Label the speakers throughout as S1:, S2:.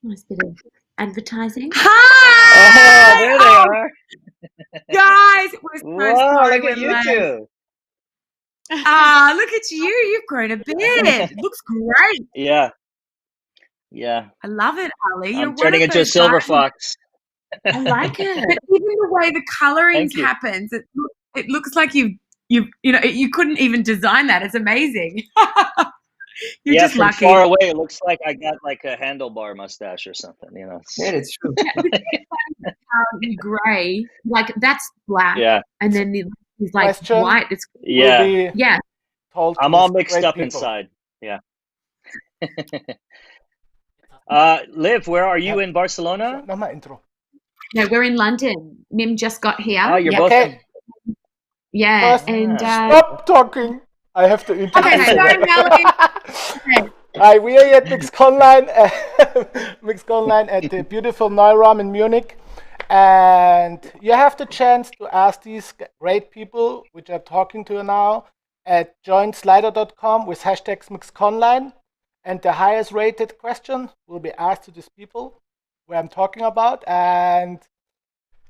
S1: Nice bit of advertising.
S2: Hi!
S3: Oh, there they are.
S2: Guys, we're so
S3: Whoa,
S2: sorry
S3: look at
S2: we're
S3: you
S2: late.
S3: two.
S2: Look at you. You've grown a bit. It looks great.
S3: Yeah.
S2: I love it, Ali. You're
S3: I'm turning into a silver fox.
S1: I like
S2: But
S1: it.
S2: even the way the colorings
S3: Thank you.
S2: happens, it looks like you couldn't even design that. It's amazing. You're
S3: Yeah,
S2: just
S3: from
S2: lucky.
S3: far away, it looks like I got like a handlebar mustache or something. You know.
S1: Yeah, it's true.
S2: You grey, like that's black,
S3: Yeah.
S2: and then he's like
S4: Question
S2: white. It's
S3: Yeah.
S4: will be
S2: yeah.
S4: told to
S3: I'm all
S4: these
S3: mixed
S4: great
S3: up
S4: people.
S3: inside. Yeah. Liv, where are you in Barcelona?
S4: Nochmal Intro.
S2: No, we're in London. Mim just got here.
S3: Oh, you're
S1: Yeah.
S3: both.
S4: Okay,
S2: Yeah,
S4: First-
S2: and
S4: stop talking. I have to introduce
S2: okay,
S4: you.
S2: sorry, Melanie.
S4: Hi, we are at MIXCONline, MIXCONline at the beautiful NERVO in Munich. And you have the chance to ask these great people, which I'm talking to now, at joinslider.com with hashtags MIXCONline. And the highest rated question will be asked to these people where I'm talking about. And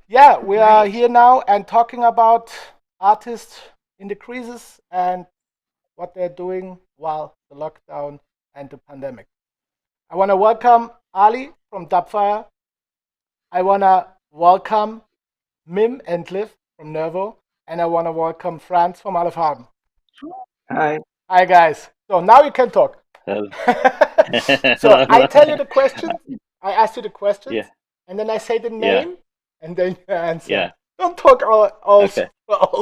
S4: yeah, we are here now and talking about artists in the crisis and what they're doing while the lockdown and the pandemic. I want to welcome Ali from Dubfire. I want to welcome Mim and Liv from NERVO. And I want to welcome Franz from Alle Farben.
S1: Hi.
S4: Hi, guys. So now you can talk. So I tell you the question. I ask you the questions.
S3: Yeah.
S4: And then I say the name. And then you answer.
S3: Yeah.
S4: Don't talk all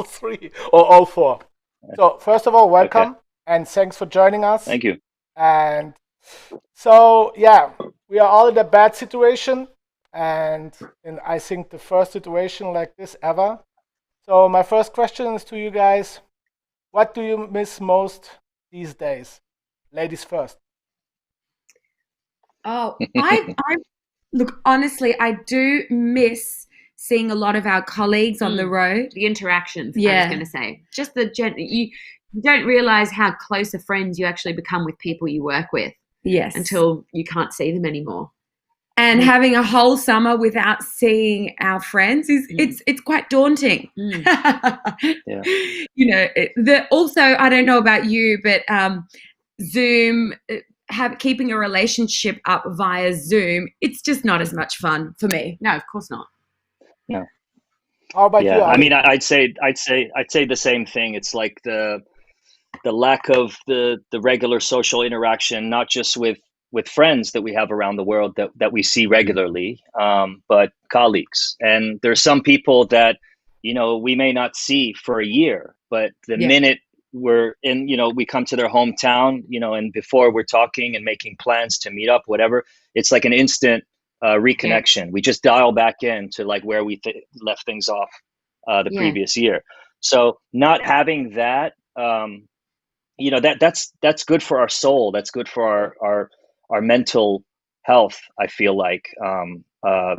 S4: three or all four. So first of all, welcome and thanks for joining us.
S3: Thank you.
S4: And so yeah, we are all in a bad situation, and I think the first situation like this ever. So my first question is to you guys: what do you miss most these days? Ladies first.
S2: Oh, I look, honestly, I do miss seeing a lot of our colleagues on the road.
S1: The interactions, I
S2: Yeah.
S1: was going to say.
S2: Just you don't realize how close of friends you actually become with people you work with
S5: Yes.
S2: until you can't see them anymore.
S5: And having a whole summer without seeing our friends is it's quite daunting.
S3: Yeah.
S5: You know, also I don't know about you, but Zoom, keeping a relationship up via Zoom, it's just not as much fun for me.
S1: No, of course not.
S3: No.
S4: How about you?
S3: Yeah. I
S4: Ali?
S3: mean, I'd say the same thing. It's like the lack of the regular social interaction, not just with friends that we have around the world that we see regularly, but colleagues. And there's some people that, you know, we may not see for a year, but the minute we're in, you know, we come to their hometown, you know, and before we're talking and making plans to meet up, whatever, it's like an instant reconnection. We just dial back in to like where we left things off the previous year. So not having that, you know, that's good for our soul. That's good for our mental health. I feel like,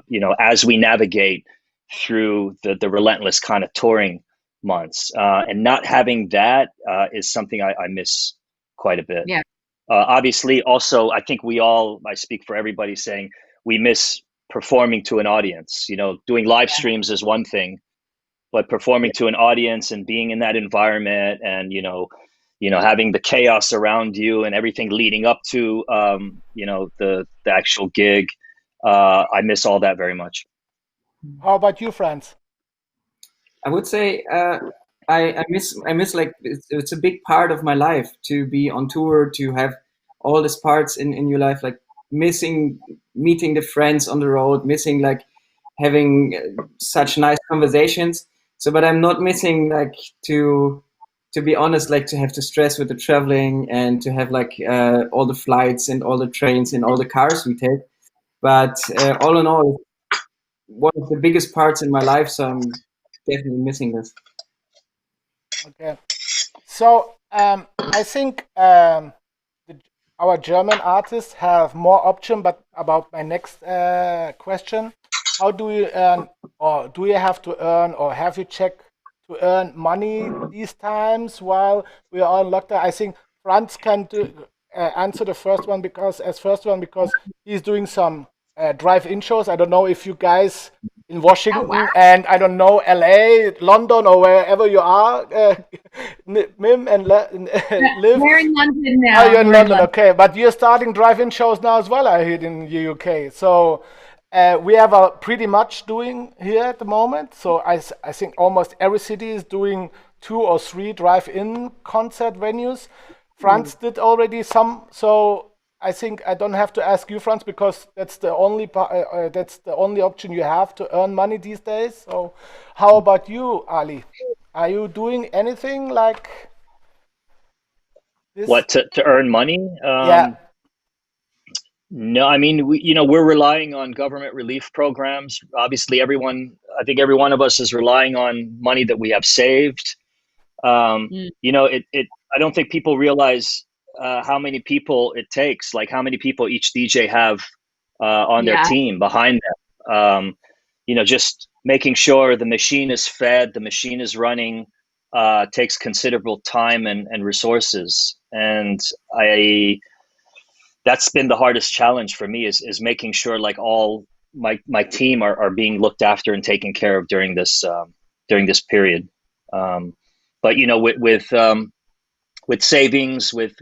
S3: you know, as we navigate through the relentless kind of touring months, and not having that is something I miss quite a bit.
S1: Yeah.
S3: Obviously, also, I think I speak for everybody saying we miss performing to an audience. You know, doing live streams is one thing, but performing to an audience and being in that environment and, you know, having the chaos around you and everything leading up to, you know, the actual gig. I miss all that very much.
S4: How about you, Franz?
S6: I would say I miss like it's a big part of my life to be on tour, to have all these parts in your life, like missing meeting the friends on the road, missing like having such nice conversations. So, but I'm not missing like to be honest, like to have to stress with the traveling and to have like all the flights and all the trains and all the cars we take. But all in all, one of the biggest parts in my life, so I'm definitely missing this.
S4: Okay. So I think our German artists have more option, but about my next question, how do you earn, or do you have to earn, or have you checked to earn money these times while we are on lockdown? I think Franz can answer the first one because he's doing some drive-in shows. I don't know if you guys in Washington and I don't know LA, London, or wherever you are, Mim and Liv.
S2: We're in London now.
S4: Oh, you're in London, okay. But you're starting drive-in shows now as well, I heard, in the UK. So we have a pretty much doing here at the moment. So I think almost every city is doing 2 or 3 drive-in concert venues. France did already some, so I think I don't have to ask you, Franz, because that's the only option you have to earn money these days. So, how about you, Ali? Are you doing anything like this?
S3: What, to earn money?
S4: Yeah.
S3: No, I mean, we're relying on government relief programs. Obviously, I think every one of us is relying on money that we have saved. I don't think people realize how many people it takes, like how many people each DJ have on their team behind them. Just making sure the machine is fed, the machine is running, takes considerable time and resources. And that's been the hardest challenge for me is making sure like all my team are being looked after and taken care of during this period. But with savings, with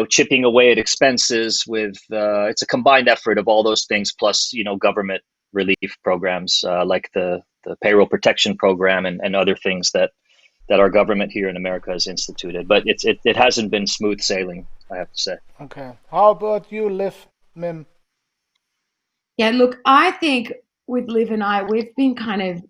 S3: chipping away at expenses, it's a combined effort of all those things, plus government relief programs like the payroll protection program and other things that our government here in America has instituted. But it hasn't been smooth sailing, I have to say.
S4: Okay, how about you, Liv, Mim?
S2: Yeah, look, I think with Liv and I, we've been kind of,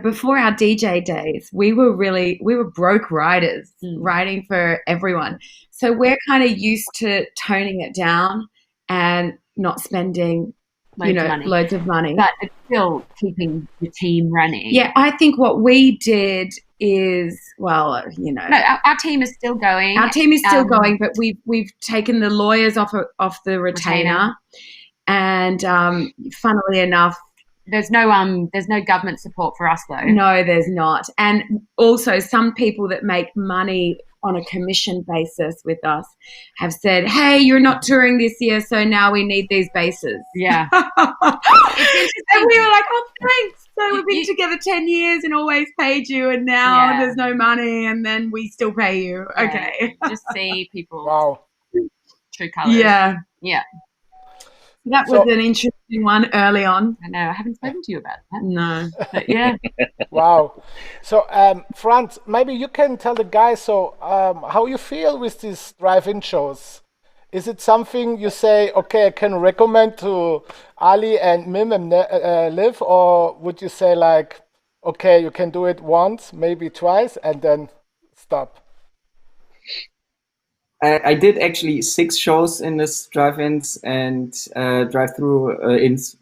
S2: before our DJ days, we were broke writers, writing for everyone. So we're kind of used to toning it down and not spending, loads of money.
S1: But it's still keeping the team running.
S2: Yeah, I think what we did is, No,
S1: our team is still going.
S2: Our team is still going, but we've taken the lawyers off the retainer. And funnily enough,
S1: there's no government support for us though.
S2: No, there's not. And also some people that make money on a commission basis with us have said, hey, you're not touring this year, so now we need these bases.
S1: Yeah.
S2: And we were like, oh, thanks. So we've been together 10 years and always paid you, and now there's no money, and then we still pay you.
S1: Yeah.
S2: Okay.
S1: Just see people.
S4: Wow.
S1: True colours.
S2: Yeah.
S1: Yeah.
S2: That was an interesting one early on.
S1: I know. I haven't spoken to you about that.
S2: No.
S1: But yeah.
S4: Wow. So, Franz, maybe you can tell the guys how you feel with these drive-in shows. Is it something you say, okay, I can recommend to Ali and Mim and Liv, or would you say like, okay, you can do it once, maybe twice, and then stop?
S6: I did actually 6 shows in this drive-ins and drive-through-ins.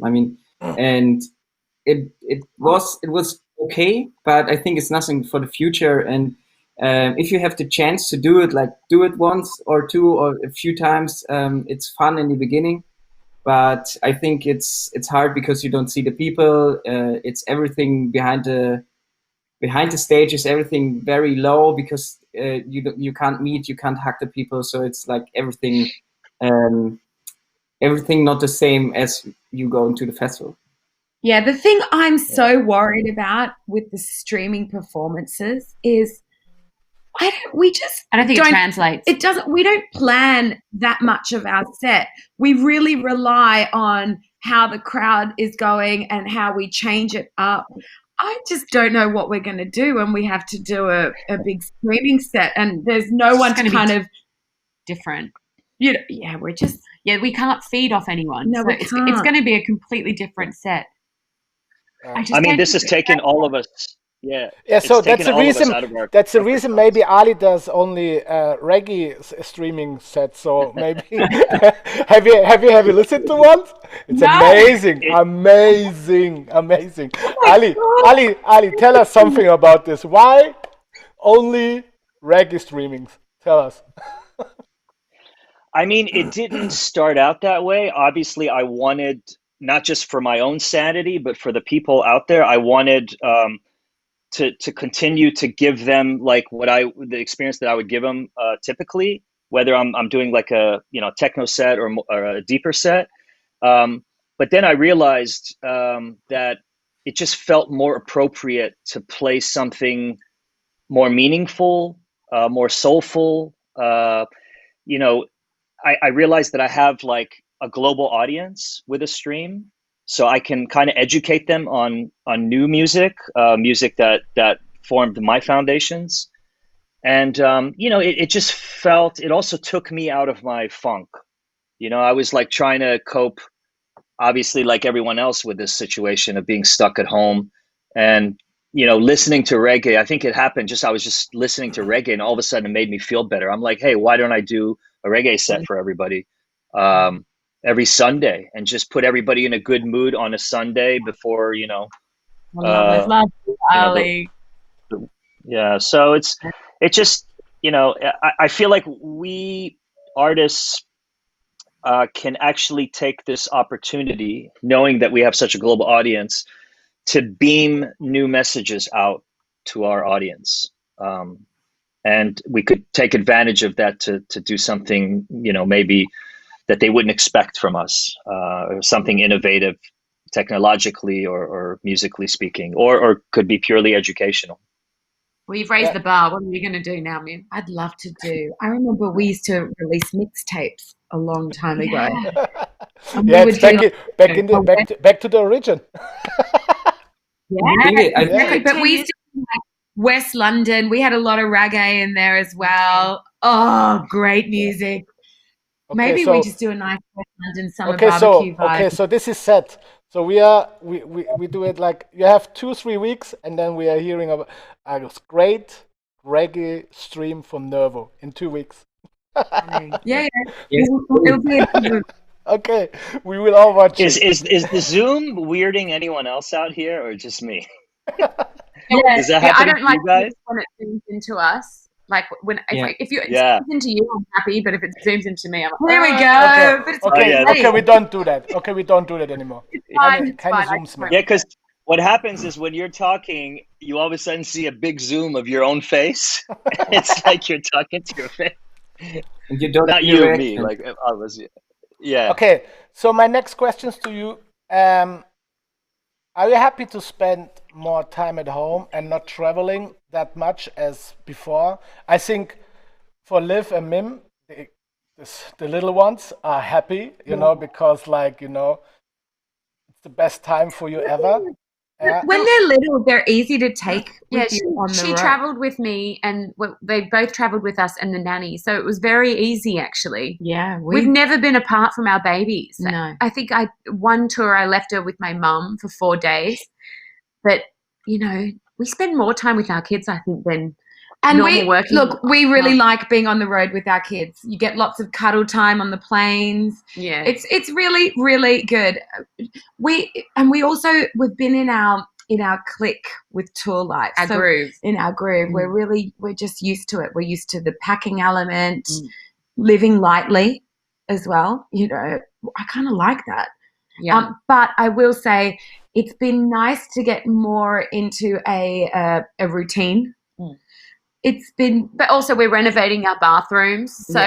S6: And it was okay, but I think it's nothing for the future. And if you have the chance to do it, like do it once or 2 or a few times, it's fun in the beginning. But I think it's hard because you don't see the people. It's everything behind the stage is everything very low because you can't meet, you can't hug the people, so it's like everything not the same as you go into the festival.
S2: Yeah, the thing I'm so worried about with the streaming performances is I don't think it
S1: translates.
S2: It doesn't. We don't plan that much of our set. We really rely on how the crowd is going and how we change it up. I just don't know what we're going to do when we have to do a big streaming set, and there's no one to kind of
S1: different.
S2: You know, yeah, we're just
S1: we can't feed off anyone.
S2: No,
S1: so
S2: we
S1: it's
S2: can't.
S1: going to be a completely different set.
S3: I mean, this has taken all of us. Yeah.
S4: Yeah, so
S3: it's
S4: that's
S3: taken
S4: the
S3: all of us
S4: reason.
S3: out of our
S4: That's the
S3: comfort
S4: reason.
S3: zones.
S4: Maybe Ali does only reggae streaming sets. So maybe have you listened to one? It's amazing, amazing. Ali, tell us something about this. Why only reggae streamings? Tell us.
S3: I mean, it didn't start out that way. Obviously, I wanted, not just for my own sanity, but for the people out there, I wanted to continue to give them like the experience that I would give them typically, whether I'm doing like a techno set or a deeper set. But then I realized that it just felt more appropriate to play something more meaningful, more soulful. I realized that I have like a global audience with a stream. So I can kind of educate them on new music, music that formed my foundations. And, it just felt, it also took me out of my funk. I was like trying to cope, obviously, like everyone else, with this situation of being stuck at home and, listening to reggae. I think it happened I was just listening to reggae and all of a sudden it made me feel better. I'm like, hey, why don't I do a reggae set for everybody? Every Sunday, and just put everybody in a good mood on a Sunday before,
S1: Love Ali.
S3: Yeah. So it just, I feel like we artists can actually take this opportunity, knowing that we have such a global audience, to beam new messages out to our audience. And we could take advantage of that to do something, maybe that they wouldn't expect from us, or something innovative technologically or musically speaking, or could be purely educational.
S1: Well, you've raised the bar. What are you going to do now, Min?
S2: I'd love to do. I remember we used to release mixtapes a long time ago.
S4: Yeah, it's back to the origin.
S2: But we used to do like West London. We had a lot of reggae in there as well. Oh, great music.
S4: Okay,
S2: maybe
S4: so,
S2: we just do a nice West London summer barbecue vibe.
S4: Okay, so this is set. So we do it like you have 2-3 weeks, and then we are hearing about a great reggae stream from NERVO in 2 weeks.
S2: Yeah. It'll be
S4: okay, we will all watch
S3: it. Is the Zoom weirding anyone else out here, or just me? Is that happening
S1: I don't like
S3: you guys?
S1: when it zooms into us. Like if it zooms into you, I'm happy, but if it zooms into me, I'm like,
S2: there we go.
S4: Okay, we don't do that. Okay, we don't do that anymore.
S1: It's fine.
S3: Yeah, because what happens is when you're talking, you all of a sudden see a big zoom of your own face. It's like you're talking to your face.
S6: And you don't
S3: Not you and me. Like I was. Yeah.
S4: Okay, so my next questions to you. Are you happy to spend more time at home and not traveling that much as before? I think for Liv and Mim, the little ones are happy, because it's the best time for you ever. Yeah.
S2: When they're little, they're easy to take with you on the
S1: she
S2: road.
S1: traveled with me, and they both traveled with us and the nanny, so it was very easy actually.
S2: Yeah,
S1: we've never been apart from our babies.
S2: No,
S1: I think one tour I left her with my mum for 4 days, but we spend more time with our kids, I think, than normal working.
S2: We really like being on the road with our kids. You get lots of cuddle time on the planes.
S1: Yeah,
S2: it's really, really good. We've been in our clique with tour life.
S1: Groove.
S2: In our groove, we're just used to it. We're used to the packing element, living lightly as well. I kind of like that.
S1: Yeah.
S2: But I will say it's been nice to get more into a routine.
S1: But also we're renovating our bathrooms, so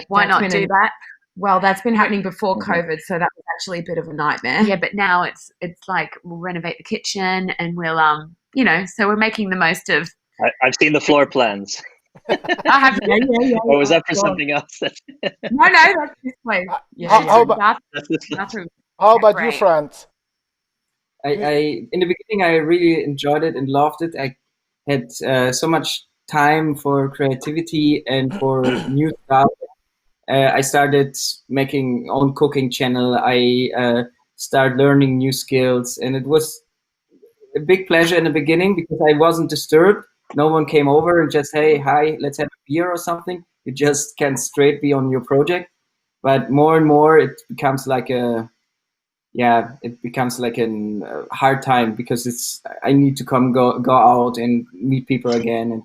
S1: why not do that?
S2: Well, that's been happening before COVID, so that was actually a bit of a nightmare.
S1: Yeah, but now it's like we'll renovate the kitchen, and we'll so we're making the most of.
S3: I've seen the floor plans.
S2: I have, yeah.
S3: Or was that for something else?
S2: No, that's this place.
S4: How about you, Franz?
S6: I in the beginning I really enjoyed it and loved it. I had so much time for creativity and for new stuff, I started making own cooking channel. I started learning new skills, and it was a big pleasure in the beginning because I wasn't disturbed. No one came over and just, hey, hi, let's have a beer or something. You just can straight be on your project. But more and more, it becomes like a hard time because I need to go out and meet people again. And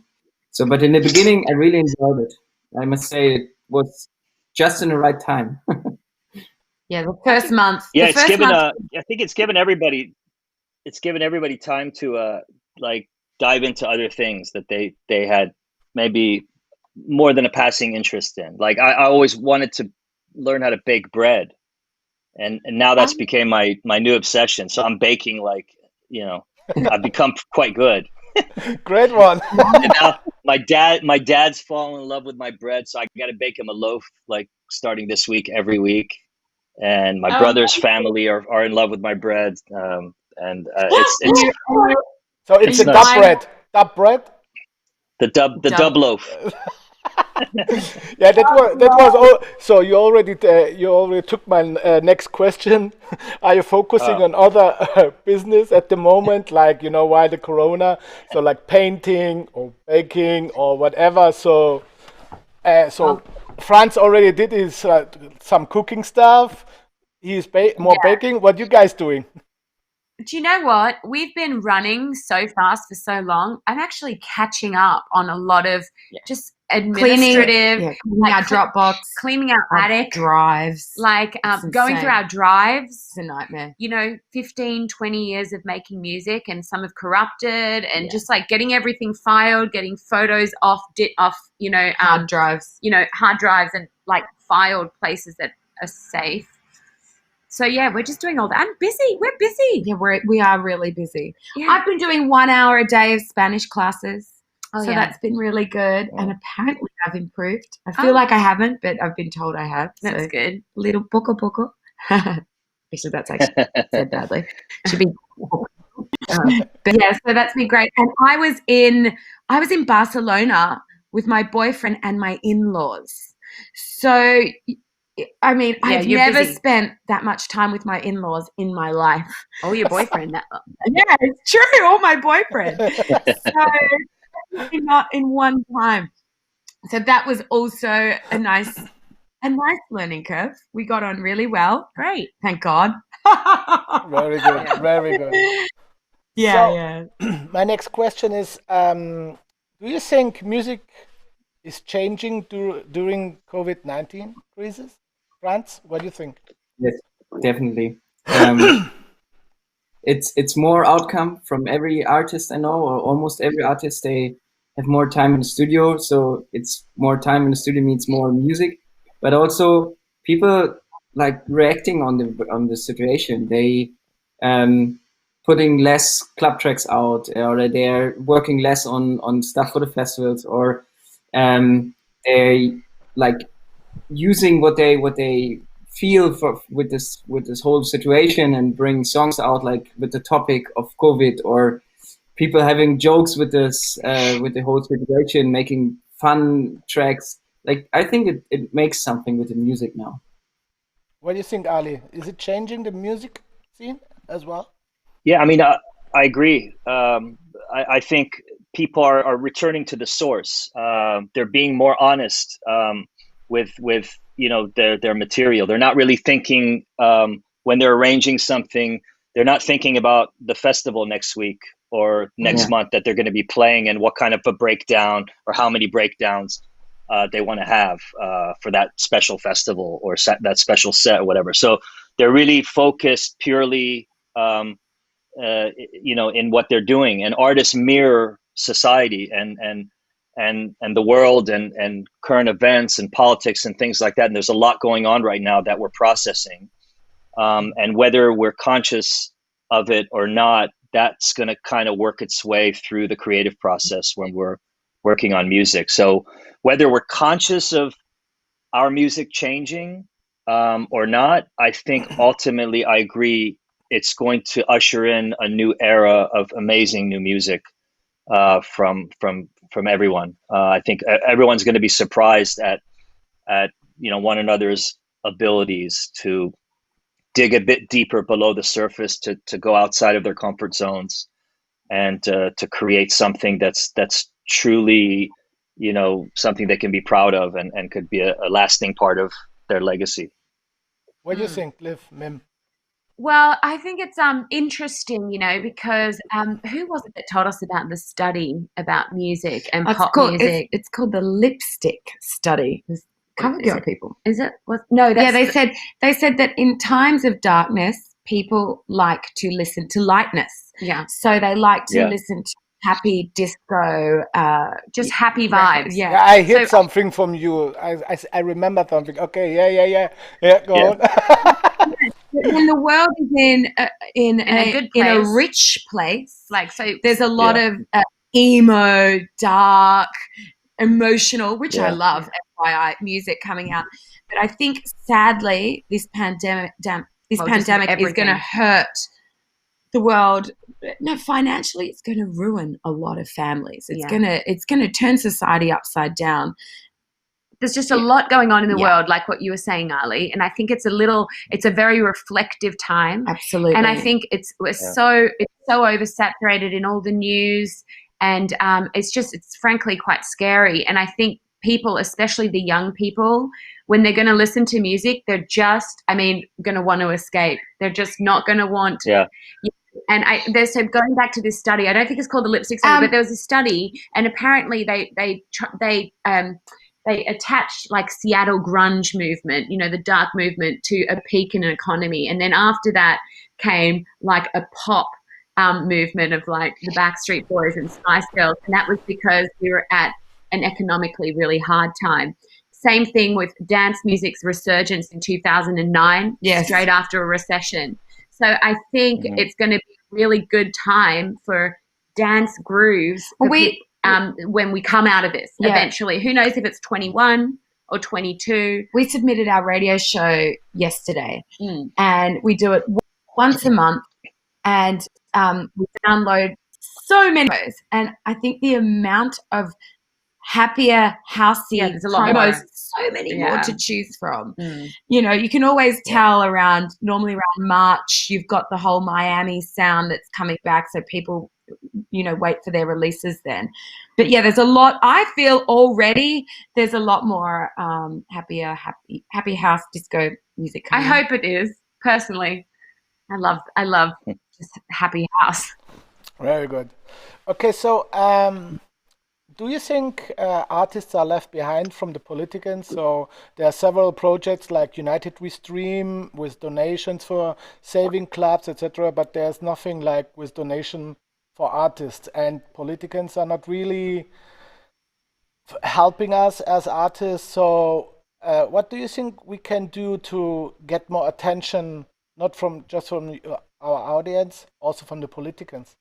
S6: so, but in the beginning, I really enjoyed it. I must say it was just in the right time.
S2: Yeah, the first month.
S3: Yeah,
S2: the
S3: it's
S2: first
S3: given.
S2: month,
S3: I think it's given everybody. It's given everybody time to like dive into other things that they had maybe more than a passing interest in. Like I always wanted to learn how to bake bread, and now that's became my new obsession. So I'm baking like, you know, I've become quite good.
S4: Great one.
S3: And now my dad's fallen in love with my bread, so I got to bake him a loaf like starting this week every week. And my brother's family are in love with my bread. And it's
S4: So it's a
S3: nice.
S4: dub bread.
S3: The dub loaf.
S4: Yeah, that was all. So you already took my next question. Are you focusing on other business at the moment, like, you know, why the corona? So like painting or baking or whatever. So Franz already did his some cooking stuff. He's more baking. What you guys doing?
S1: Do you know what? We've been running so fast for so long. I'm actually catching up on a lot of just administrative,
S2: cleaning our Dropbox,
S1: cleaning our attic,
S2: drives,
S1: like going through our drives.
S2: It's a nightmare.
S1: You know, 15, 20 years of making music, and some have corrupted, and just like getting everything filed, getting photos off, you know,
S2: hard drives,
S1: and like filed places that are safe. So yeah, we're just doing all that. I'm busy. We're busy.
S2: Yeah, we are really busy.
S1: Yeah.
S2: I've been doing 1 hour a day of Spanish classes. So that's been really good. And apparently I've improved. I feel like I haven't, but I've been told I have.
S1: That's
S2: so
S1: good.
S2: Little poco. Actually, that's actually said badly. Should be. But yeah, so that's been great. And I was in Barcelona with my boyfriend and my in-laws. So I mean, I've never spent that much time with my in-laws in my life.
S1: Oh, your boyfriend.
S2: Yeah, it's true. All my boyfriend. So not in one time. So that was also a nice learning curve. We got on really well.
S1: Great.
S2: Thank God.
S4: Very good. Very good.
S2: Yeah.
S4: My next question is, do you think music is changing during COVID-19 crisis? Franz, what do you think?
S6: Yes, definitely. It's more outcome from every artist I know, or almost every artist. They have more time in the studio, so it's more time in the studio means more music. But also people like reacting on the situation. They putting less club tracks out, or they're working less on stuff for the festivals, or they like using what they feel with this whole situation and bring songs out, like with the topic of COVID, or people having jokes with this with the whole situation, making fun tracks. Like, I think it makes something with the music now.
S4: What do you think, Ali? Is it changing the music scene as well?
S3: Yeah, I mean, I agree. I think people are returning to the source. They're being more honest with you know, their material. They're not really thinking when they're arranging something. They're not thinking about the festival next week or next month that they're going to be playing, and what kind of a breakdown or how many breakdowns they want to have for that special festival or that special set or whatever. So they're really focused purely, you know, in what they're doing. And artists mirror society and the world and current events and politics and things like that. And there's a lot going on right now that we're processing. And whether we're conscious of it or not, that's going to kind of work its way through the creative process when we're working on music. So whether we're conscious of our music changing or not, I think ultimately I agree it's going to usher in a new era of amazing new music from everyone. I think everyone's going to be surprised at one another's abilities to dig a bit deeper below the surface, to go outside of their comfort zones, and to create something that's truly, something they can be proud of, and could be a lasting part of their legacy.
S4: What do you think, Liv, Mim?
S1: Well, I think it's interesting, because who was it that told us about the study about music and pop music?
S2: It's called the lipstick study. Cover girl people.
S1: Is it? No, that's
S2: they said that in times of darkness, people like to listen to lightness.
S1: Yeah.
S2: So they like to listen to happy disco,
S1: just happy vibes.
S2: Yeah.
S4: I heard something from you. I remember something. Okay, yeah. Go on.
S2: When the world is in
S1: a good
S2: in a
S1: place.
S2: rich place,
S1: so
S2: there's a lot of emo, dark, emotional, which I love, FYI, music coming out. But I think sadly this pandemic is going to hurt the world. No, financially it's going to ruin a lot of families. It's going to turn society upside down.
S1: There's just a lot going on in the world, like what you were saying, Ali, and I think it's a very reflective time.
S2: Absolutely.
S1: And I think it's so oversaturated in all the news, and it's frankly quite scary. And I think people, especially the young people, when they're going to listen to music, they're just, going to want to escape. They're just not going to want.
S3: Yeah.
S1: And so going back to this study, I don't think it's called the lipstick study, but there was a study, and apparently they attached like Seattle grunge movement, the dark movement, to a peak in an economy. And then after that came like a pop movement of like the Backstreet Boys and Spice Girls. And that was because we were at an economically really hard time. Same thing with dance music's resurgence in 2009, straight after a recession. So I think it's going to be a really good time for dance grooves when we come out of this eventually. Who knows if it's 21 or 22.
S2: We submitted our radio show yesterday, and we do it once a month, and we download so many promos, and I think the amount of happier, housey promos, so many more to choose from. You can always tell normally around March, you've got the whole Miami sound that's coming back, so people wait for their releases then. But there's a lot. I feel already there's a lot more happy house disco music coming.
S1: I hope it is. Personally, I love just happy house.
S4: Very good. Okay, so do you think artists are left behind from the politicians? So there are several projects like United We Stream with donations for saving clubs, etc. But there's nothing like with donation for artists, and politicians are not really helping us as artists. So what do you think we can do to get more attention, not just from our audience, also from the politicians?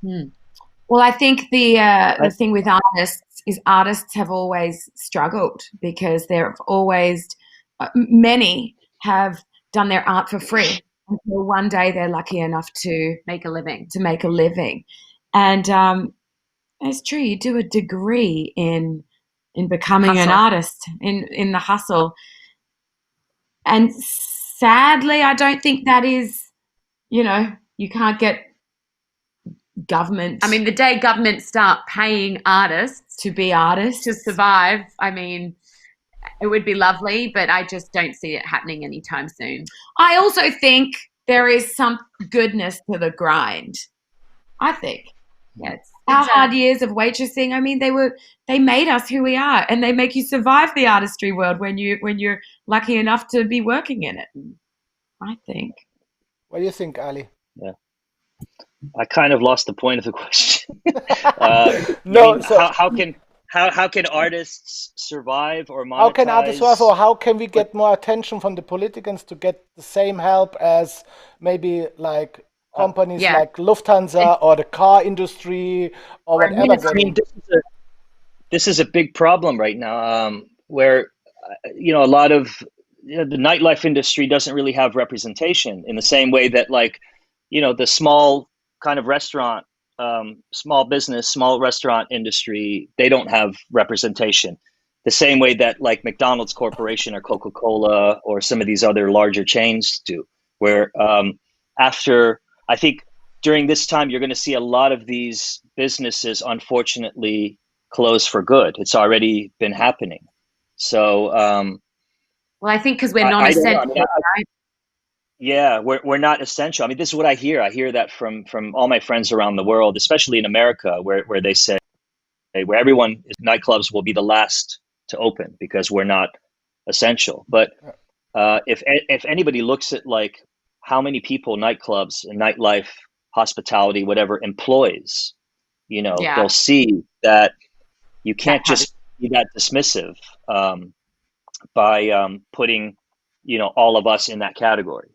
S2: Well, I think the thing with artists is artists have always struggled because many have done their art for free. Until one day they're lucky enough to make a living. And it's true, you do a degree in becoming an artist, in the hustle. And sadly, I don't think that is, you can't get government.
S1: The day government start paying artists
S2: to be artists,
S1: to survive, it would be lovely, but I just don't see it happening anytime soon.
S2: I also think there is some goodness to the grind. I think. Our hard years of waitressing, they made us who we are, and they make you survive the artistry world when you're lucky enough to be working in it. I think.
S4: What do you think, Ali?
S3: Yeah. I kind of lost the point of the question. How can artists survive or monetize?
S4: How can artists survive, or how can we get more attention from the politicians to get the same help as maybe like companies like Lufthansa or the car industry or whatever?
S3: This is a big problem right now, where a lot of the nightlife industry doesn't really have representation in the same way that the small kind of restaurant. Small business, small restaurant industry, they don't have representation. the same way that like McDonald's Corporation or Coca-Cola or some of these other larger chains do, where after, I think during this time, you're going to see a lot of these businesses, unfortunately, close for good. It's already been happening. So,
S1: well, I think because we're non-essential, right?
S3: Yeah, we're not essential. I mean, this is what I hear. I hear that from all my friends around the world, especially in America, where they say, where everyone, nightclubs will be the last to open because we're not essential. But if anybody looks at like how many people nightclubs and nightlife, hospitality, whatever employs, you know, they'll see that you can't just be that dismissive by putting, you know, all of us in that category.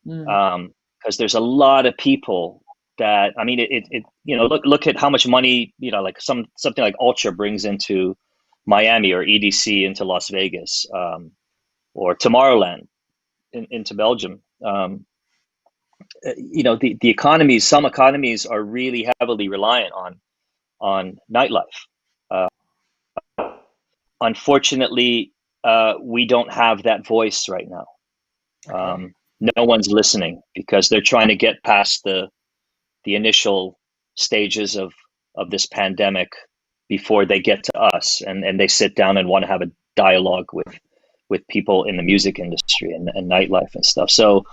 S3: Because there's a lot of people that, I mean, it you know, look at how much money, you know, like something like Ultra brings into Miami, or EDC into Las Vegas, or Tomorrowland into Belgium. You know, the economies, some economies are really heavily reliant on nightlife. Unfortunately, we don't have that voice right now. No one's listening because they're trying to get past the initial stages of this pandemic before they get to us, and they sit down and want to have a dialogue with people in the music industry and nightlife and stuff. So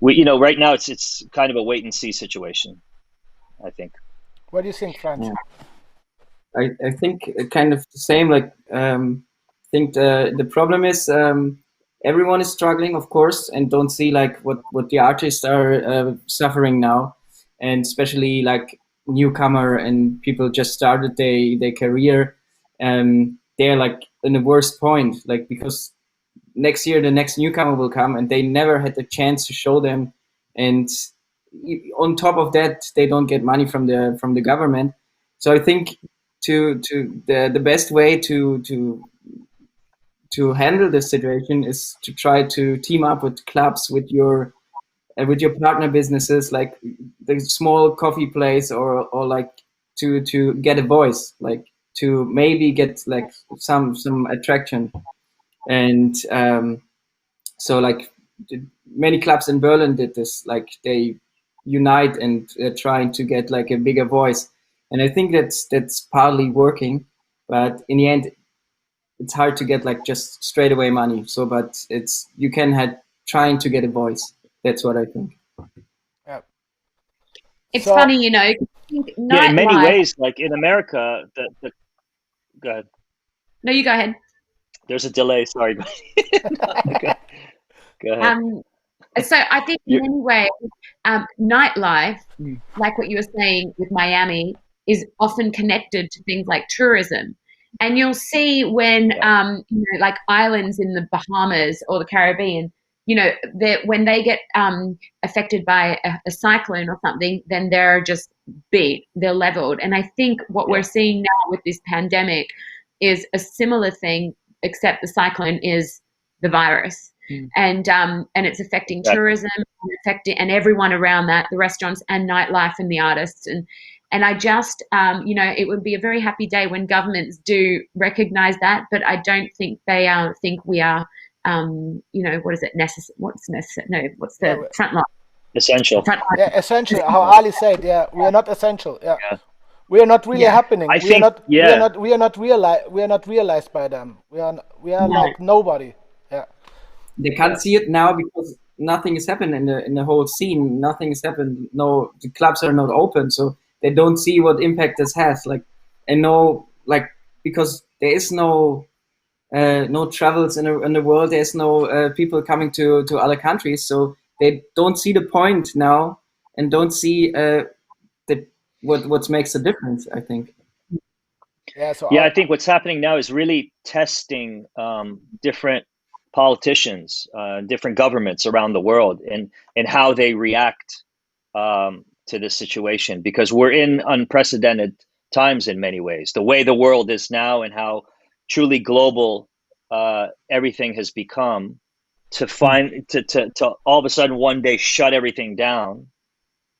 S3: we, you know, right now it's kind of a wait and see situation, I think.
S4: What do you think, Franz?
S6: I think kind of the same. Like, I think the problem is everyone is struggling, of course, and don't see like what the artists are suffering now, and especially like newcomer and people just started their career, they're like in the worst point, like because next year the next newcomer will come and they never had the chance to show them, and on top of that they don't get money from the government. So I think the best way to handle this situation is to try to team up with clubs, with your partner businesses, like the small coffee place, or like to get a voice, like to maybe get like some attraction. And so like many clubs in Berlin did this, like they unite and trying to get like a bigger voice. And I think that's partly working, but in the end, it's hard to get like just straight away money. So, but you can have trying to get a voice. That's what I think.
S4: Yeah.
S1: It's funny, you know.
S3: Yeah, in many ways, like in America, go ahead.
S1: No, you go ahead.
S3: There's a delay. Sorry. Go ahead.
S1: So I think in many ways, nightlife, like what you were saying with Miami, is often connected to things like tourism. And you'll see when, you know, like islands in the Bahamas or the Caribbean, you know, when they get affected by a cyclone or something, then they're just beat, they're leveled. And I think what we're seeing now with this pandemic is a similar thing, except the cyclone is the virus. And it's affecting tourism, and everyone around that, the restaurants and nightlife and the artists. And I just, you know, it would be a very happy day when governments do recognize that, but I don't think they think we are, you know, what is it? What's the front line?
S3: Essential.
S4: Yeah, essential. How Ali said, we are not essential. Yeah. We are not really happening. We are not realized by them. We are like nobody. Yeah.
S6: They can't see it now because nothing has happened in the whole scene. Nothing has happened. No, the clubs are not open, so they don't see what impact this has. Like, and no, like, because there is no travels in the world. There's no people coming to other countries, so they don't see the point now and don't see what makes a difference, I think.
S3: I think what's happening now is really testing different politicians, different governments around the world, and how they react to this situation, because we're in unprecedented times in many ways. The way the world is now and how truly global everything has become, to all of a sudden one day shut everything down.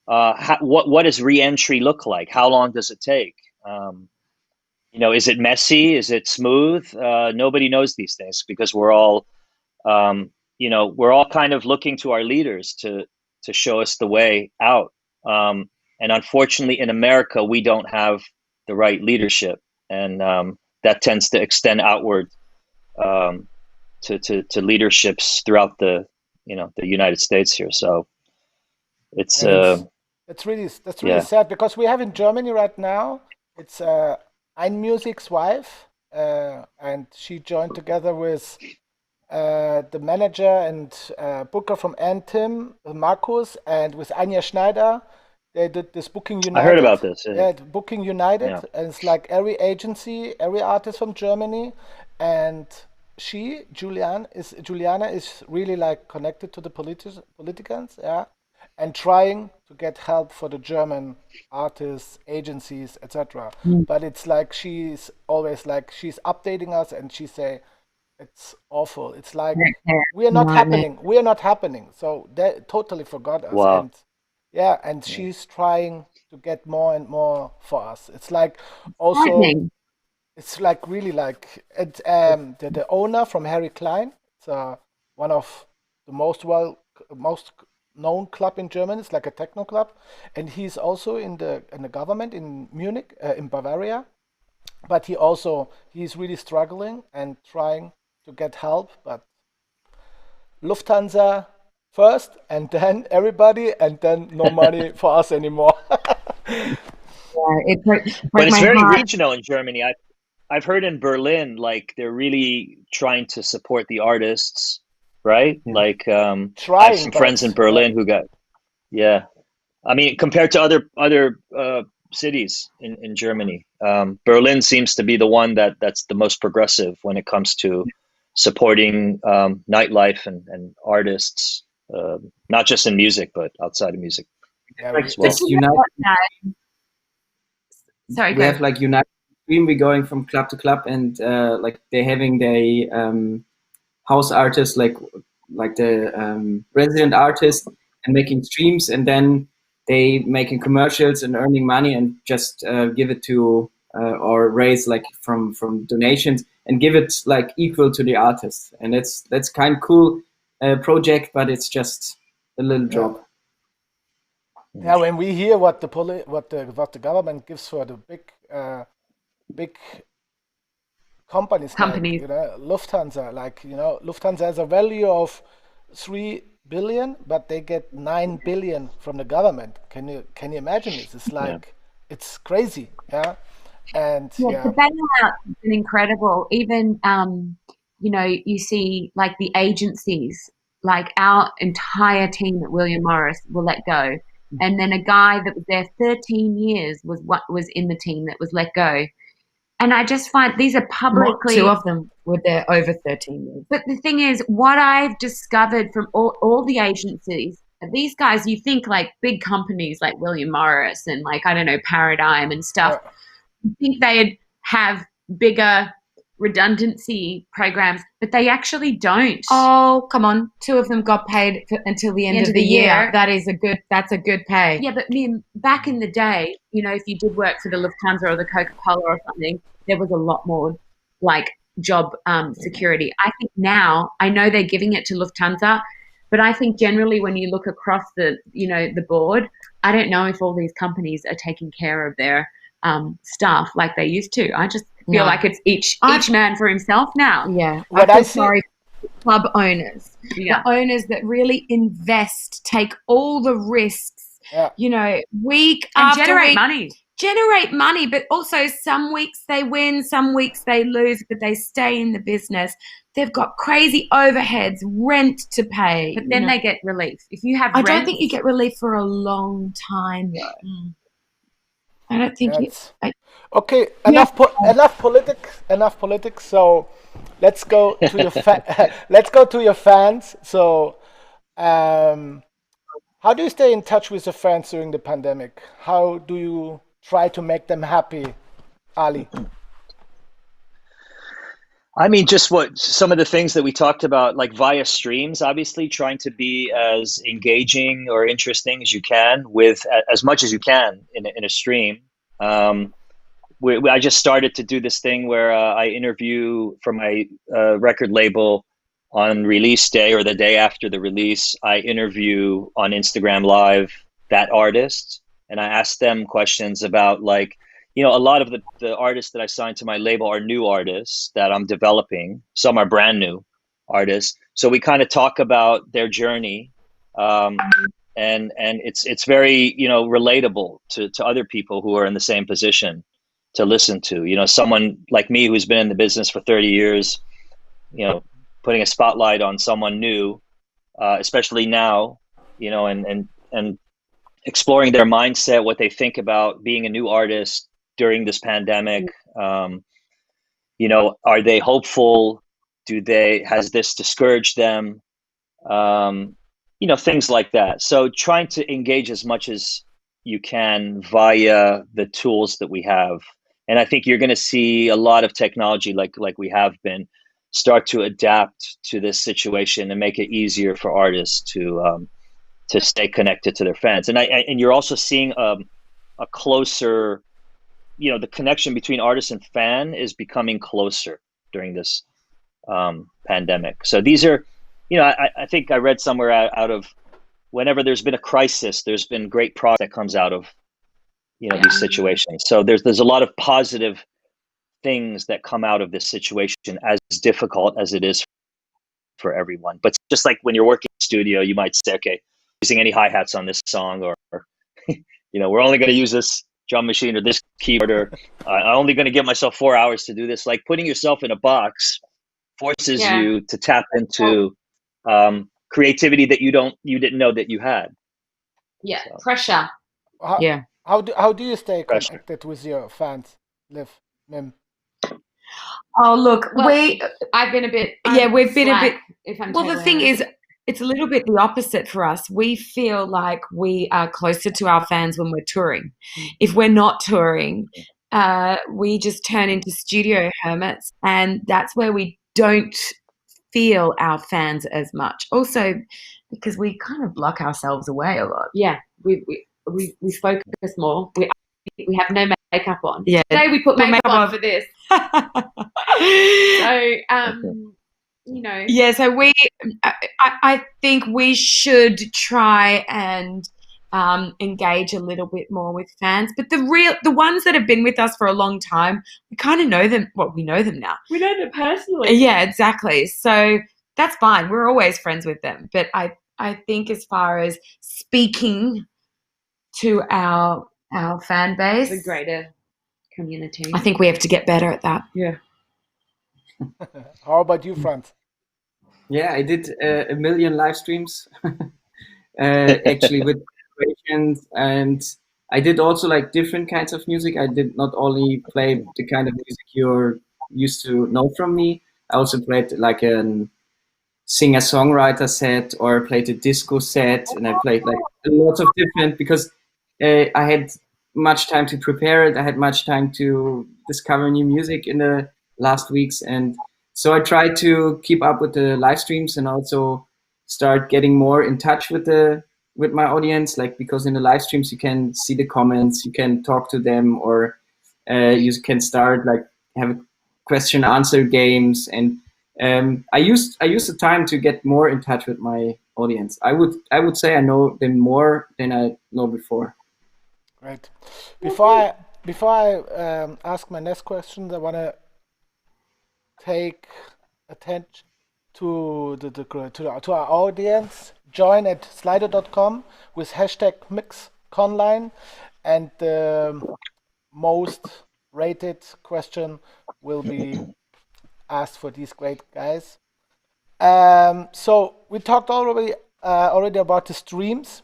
S3: What does re-entry look like? How long does it take? you know, is it messy? Is it smooth? Nobody knows these things because we're all, you know, we're all kind of looking to our leaders to show us the way out. And unfortunately, in America, we don't have the right leadership, and that tends to extend outward to leaderships throughout the, you know, the United States here. So it's
S4: really sad, because we have in Germany right now, it's Einmusic's wife, and she joined together with the manager and booker from Anthem, Markus, and with Anja Schneider. They did this Booking United.
S3: I heard about this.
S4: Yeah, Booking United, and it's like every agency, every artist from Germany, and Juliana is really like connected to the politicians, and trying to get help for the German artists, agencies, etc. But it's like she's always like, she's updating us, and she say it's awful. It's like we are not happening. So they totally forgot us.
S3: Wow.
S4: And she's trying to get more and more for us. It's like also, it's like really like the owner from Harry Klein. It's one of the most known club in Germany. It's like a techno club, and he's also in the government in Munich, in Bavaria. But he's really struggling and trying to get help. But Lufthansa first, and then everybody, and then no money for us anymore.
S3: But it's very regional in Germany. I've heard in Berlin, like they're really trying to support the artists, right? Like I have some friends in Berlin who got, I mean, compared to other cities in Germany, Berlin seems to be the one that's the most progressive when it comes to supporting nightlife and artists. Not just in music, but outside of music as well.
S2: Sorry,
S6: we have like United Stream. We're going from club to club, and like they're having the house artists, like the resident artists, and making streams, and then they making commercials and earning money, and just give it to or raise like from donations and give it like equal to the artists, and that's kind of cool. Project, but it's just a little job.
S4: Yeah, when we hear what the government gives for the big companies, like, you know, Lufthansa, like, you know, Lufthansa has a value of 3 billion, but they get 9 billion from the government. Can you imagine this? It's like it's crazy, And
S1: the bailout has been incredible. Even you know, you see like the agencies, like our entire team at William Morris will let go. And then a guy that was there 13 years was in the team that was let go. And I just find these are publicly...
S2: Two of them were there over 13 years.
S1: But the thing is, what I've discovered from all the agencies, these guys, you think like big companies like William Morris and like, I don't know, Paradigm and stuff, you think they'd have bigger redundancy programs, but they actually don't.
S2: Oh, come on. 2 of them got paid until the end of the year. That's a good pay.
S1: Yeah, but back in the day, you know, if you did work for the Lufthansa or the Coca-Cola or something, there was a lot more like job security. I think now, I know they're giving it to Lufthansa, but I think generally when you look across the board, I don't know if all these companies are taking care of their staff like they used to. I just feel like it's each man for himself now.
S2: Yeah. I'm sorry for club owners. Yeah. The owners that really invest, take all the risks, you know, week after week. Generate money, but also some weeks they win, some weeks they lose, but they stay in the business. They've got crazy overheads, rent to pay.
S1: But then they get relief. If you have
S2: I don't think you get relief for a long time, though. I don't think
S4: okay, enough politics. So let's go to your let's go to your fans. So how do you stay in touch with your fans during the pandemic? How do you try to make them happy, Ali?
S3: I mean, just some of the things that we talked about, like via streams, obviously trying to be as engaging or interesting as you can with as much as you can in a stream. I just started to do this thing where I interview for my record label on release day or the day after the release. I interview on Instagram Live that artist, and I ask them questions about, like, you know, a lot of the artists that I signed to my label are new artists that I'm developing. Some are brand new artists. So we kind of talk about their journey. And it's very, you know, relatable to other people who are in the same position to listen to. You know, someone like me who's been in the business for 30 years, you know, putting a spotlight on someone new, especially now, you know, and exploring their mindset, what they think about being a new artist during this pandemic. You know, are they hopeful? Has this discouraged them? You know, things like that. So trying to engage as much as you can via the tools that we have. And I think you're going to see a lot of technology, like we have been, start to adapt to this situation and make it easier for artists to stay connected to their fans. And you're also seeing a closer, you know, the connection between artist and fan is becoming closer during this pandemic. So these are, you know, I think I read somewhere out of whenever there's been a crisis, there's been great product that comes out of, you know, these situations. So there's a lot of positive things that come out of this situation, as difficult as it is for everyone. But just like when you're working in the studio, you might say, okay, using any hi-hats on this song, or you know, we're only going to use this drum machine or this keyboard, or I'm only going to give myself 4 hours to do this. Like, putting yourself in a box forces you to tap into creativity that you didn't know that you had.
S1: Yeah, so. Pressure.
S4: How do you stay connected with your fans, Liv, Mim?
S2: Oh, look,
S1: I've been a bit.
S2: We've been a bit.
S1: If I'm
S2: the thing is, it's a little bit the opposite for us. We feel like we are closer to our fans when we're touring. If we're not touring, we just turn into studio hermits, and that's where we don't feel our fans as much. Also, because we kind of block ourselves away a lot.
S1: Yeah, we focus more. We have no makeup on.
S2: Yeah,
S1: today we put makeup on for this. So you know.
S2: Yeah, so I think we should try and engage a little bit more with fans. But the ones that have been with us for a long time, we kind of know them. Well, we know them now.
S1: We know them personally.
S2: Yeah, exactly. So that's fine. We're always friends with them. But I think as far as speaking to our fan base,
S1: the greater community,
S2: I think we have to get better at that.
S1: Yeah.
S4: How about you, Franz?
S6: Yeah, I did a million live streams actually with creations, and I did also like different kinds of music. I did not only play the kind of music you're used to know from me. I also played like a singer-songwriter set, or played a disco set, and I played like lots of different, because I had much time to prepare it. I had much time to discover new music in the last weeks, and so I tried to keep up with the live streams and also start getting more in touch with my audience, like, because in the live streams you can see the comments, you can talk to them, or you can start like have a question answer games, and I used the time to get more in touch with my audience. I would say I know them more than I know before.
S4: Great. Before I ask my next question, I want to take attention to our audience. Join at slido.com with hashtag MIXCONline, and the most rated question will be asked for these great guys. So we talked already about the streams.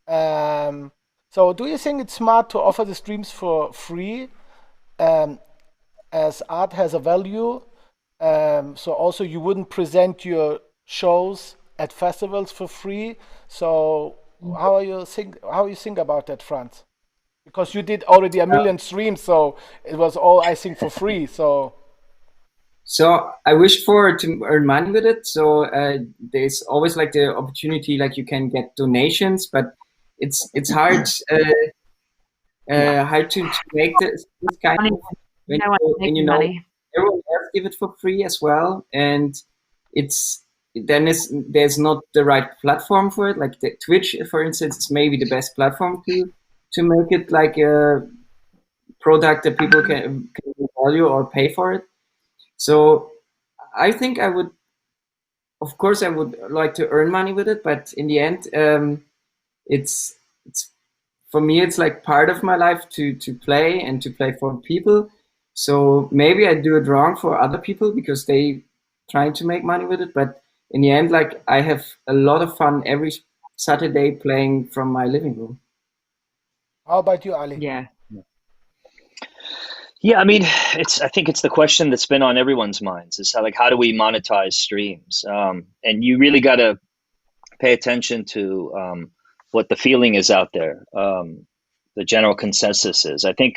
S4: So do you think it's smart to offer the streams for free, as art has a value? So also you wouldn't present your shows at festivals for free. So how you think about that, Franz? Because you did already a million streams, so it was all, I think, for free. So
S6: I wished to earn money with it. So there's always like the opportunity, like you can get donations, but it's hard. how to make this kind of when
S2: No one's
S6: you,
S2: making money.
S6: everyone else give it for free as well, and there's not the right platform for it. Like Twitch, for instance, is maybe the best platform to make it like a product that people can value or pay for it. So I think of course, I would like to earn money with it, but in the end, it's for me, it's like part of my life to play and to play for people. So maybe I do it wrong for other people because they trying to make money with it, but in the end, like I have a lot of fun every Saturday playing from my living room.
S4: How about you, Ali?
S2: Yeah.
S3: Yeah, I mean, I think it's the question that's been on everyone's minds is how do we monetize streams? And you really got to pay attention to what the feeling is out there. The general consensus is, I think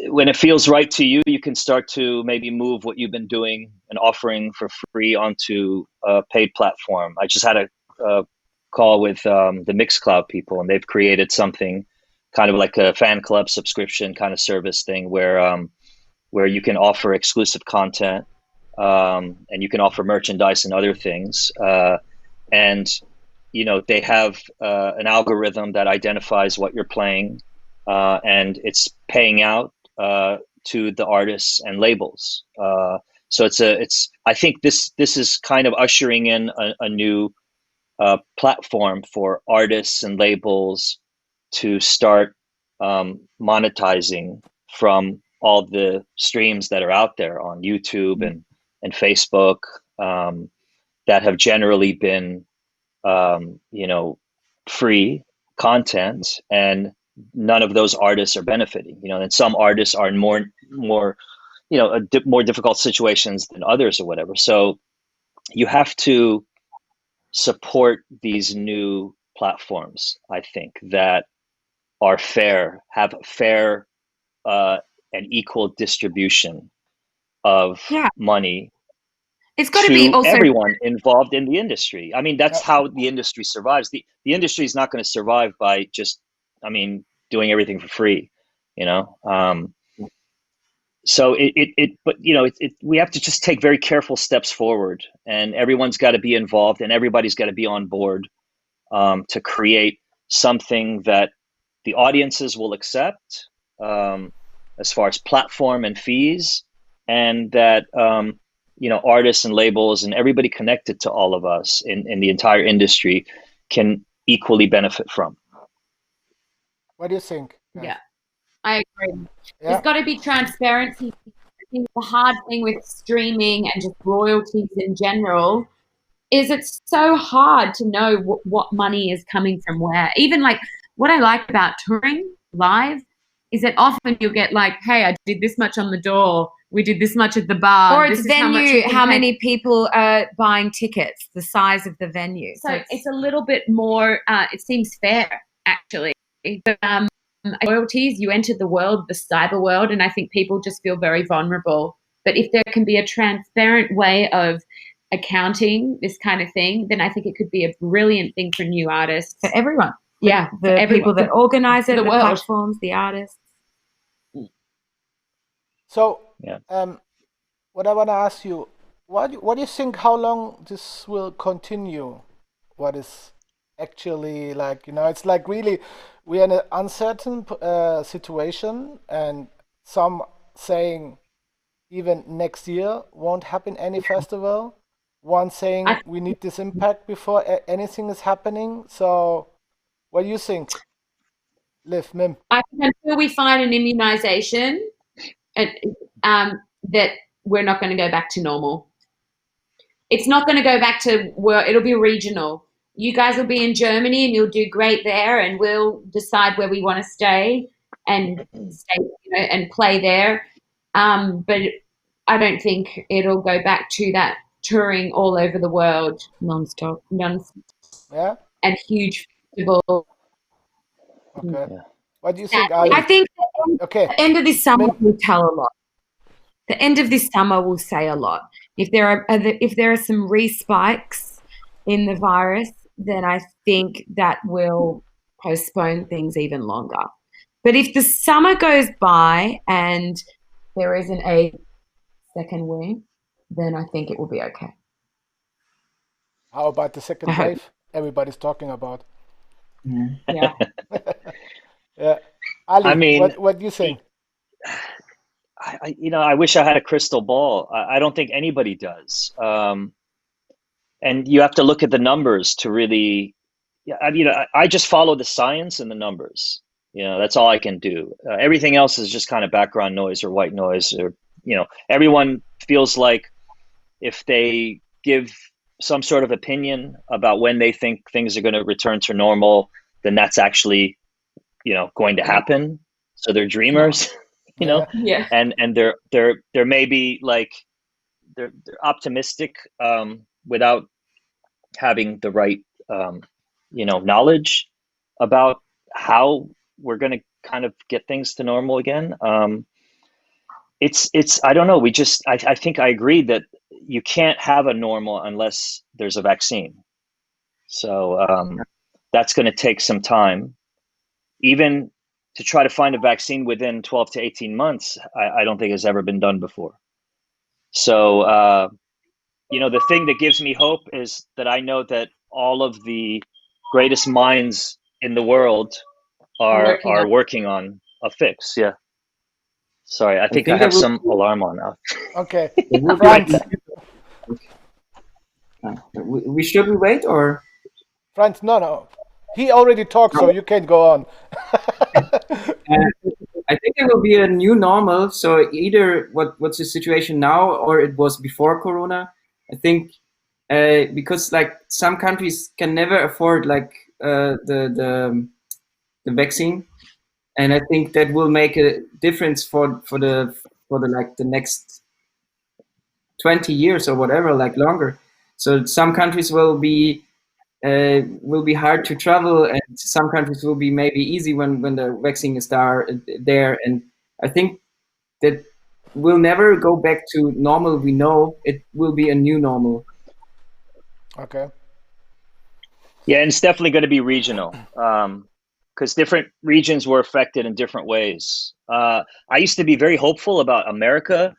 S3: when it feels right to you, you can start to maybe move what you've been doing and offering for free onto a paid platform. I just had a call with the MIXCloud people, and they've created something kind of like a fan club subscription kind of service thing where you can offer exclusive content and you can offer merchandise and other things. And, they have an algorithm that identifies what you're playing and it's paying out to the artists and labels. So I think this is kind of ushering in a new platform for artists and labels to start monetizing from all the streams that are out there on YouTube and Facebook that have generally been, free content, and none of those artists are benefiting. And some artists are in more difficult situations than others or whatever. So you have to support these new platforms, I think, that are fair, have fair and equal distribution of money.
S2: It's got to be also
S3: everyone involved in the industry. I mean, that's how the industry survives. The industry is not going to survive by just, doing everything for free, So we have to just take very careful steps forward, and everyone's got to be involved, and everybody's got to be on board to create something that the audiences will accept as far as platform and fees, and that artists and labels and everybody connected to all of us in the entire industry can equally benefit from.
S4: What do you think?
S1: Yeah, I agree.
S4: Yeah.
S1: There's got to be transparency. I think the hard thing with streaming and just royalties in general is it's so hard to know what money is coming from where. Even like what I like about touring live is that often you'll get like, hey, I did this much on the door. We did this much at the bar.
S2: Or it's venue, how many people are buying tickets, the size of the venue.
S1: So it's a little bit more, it seems fair, actually. But, royalties, you entered the world, the cyber world, and I think people just feel very vulnerable. But if there can be a transparent way of accounting this kind of thing, then I think it could be a brilliant thing for new artists.
S2: For everyone.
S1: Yeah,
S2: the people that organize it, the platforms, the artists.
S4: So, what I want to ask you, what do you think, how long this will continue? What is actually like, it's like really, we're in an uncertain situation, and some saying even next year won't happen any festival. One saying we need this impact before anything is happening. So what do you think, Liv, Mim?
S1: I think until we find an immunization, that we're not going to go back to normal. It's not going to go back to where it'll be regional. You guys will be in Germany and you'll do great there, and we'll decide where we want to stay and and play there. But I don't think it'll go back to that touring all over the world
S2: non-stop.
S4: Yeah.
S1: And huge festival.
S4: Okay. Yeah. What do you think, Ali?
S2: I think the end of this summer will tell a lot. The end of this summer will say a lot. If there are some respikes in the virus, then I think that will postpone things even longer. But if the summer goes by and there isn't a second wave, then I think it will be okay.
S4: How about the second wave everybody's talking about?
S2: Yeah.
S4: Yeah. Ali,
S3: I mean,
S4: what do you think?
S3: I wish I had a crystal ball. I don't think anybody does. And you have to look at the numbers to really, I just follow the science and the numbers. That's all I can do. Everything else is just kind of background noise or white noise, or, everyone feels like if they give some sort of opinion about when they think things are going to return to normal, then that's actually, going to happen. So they're dreamers,
S2: Yeah.
S3: and they're maybe like, they're optimistic, without having the right, knowledge about how we're going to kind of get things to normal again. It's I don't know. I think I agree that you can't have a normal unless there's a vaccine. So that's going to take some time. Even to try to find a vaccine within 12 to 18 months, I don't think has ever been done before. So, the thing that gives me hope is that I know that all of the greatest minds in the world are working on a fix. Yeah. Sorry, I think I have some alarm on now.
S4: Okay.
S6: Franz. We should we wait or?
S4: Franz, no. He already talked, so you can go on.
S6: I think there will be a new normal. So either what's the situation now, or it was before Corona. I think because like some countries can never afford like the vaccine, and I think that will make a difference for the like the next 20 years or whatever, like longer. So some countries will be hard to travel, and some countries will be maybe easy when the vaccine is there. And I think that we'll never go back to normal. We know it will be a new normal.
S4: Okay.
S3: Yeah, and it's definitely going to be regional, because different regions were affected in different ways. I used to be very hopeful about America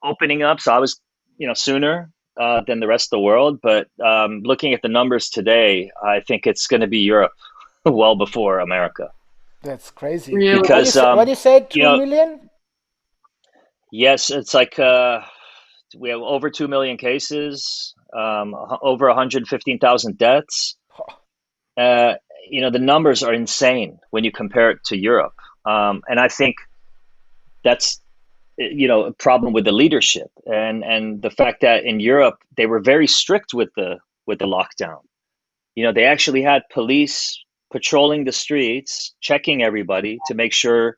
S3: opening up, so I was, sooner than the rest of the world. But looking at the numbers today, I think it's going to be Europe well before America.
S4: That's crazy.
S2: Really?
S3: Because
S4: what do you say? 2 million?
S3: Yes, it's like we have over 2 million cases, over 115,000 deaths. The numbers are insane when you compare it to Europe. And I think that's, a problem with the leadership and the fact that in Europe, they were very strict with the lockdown. They actually had police patrolling the streets, checking everybody to make sure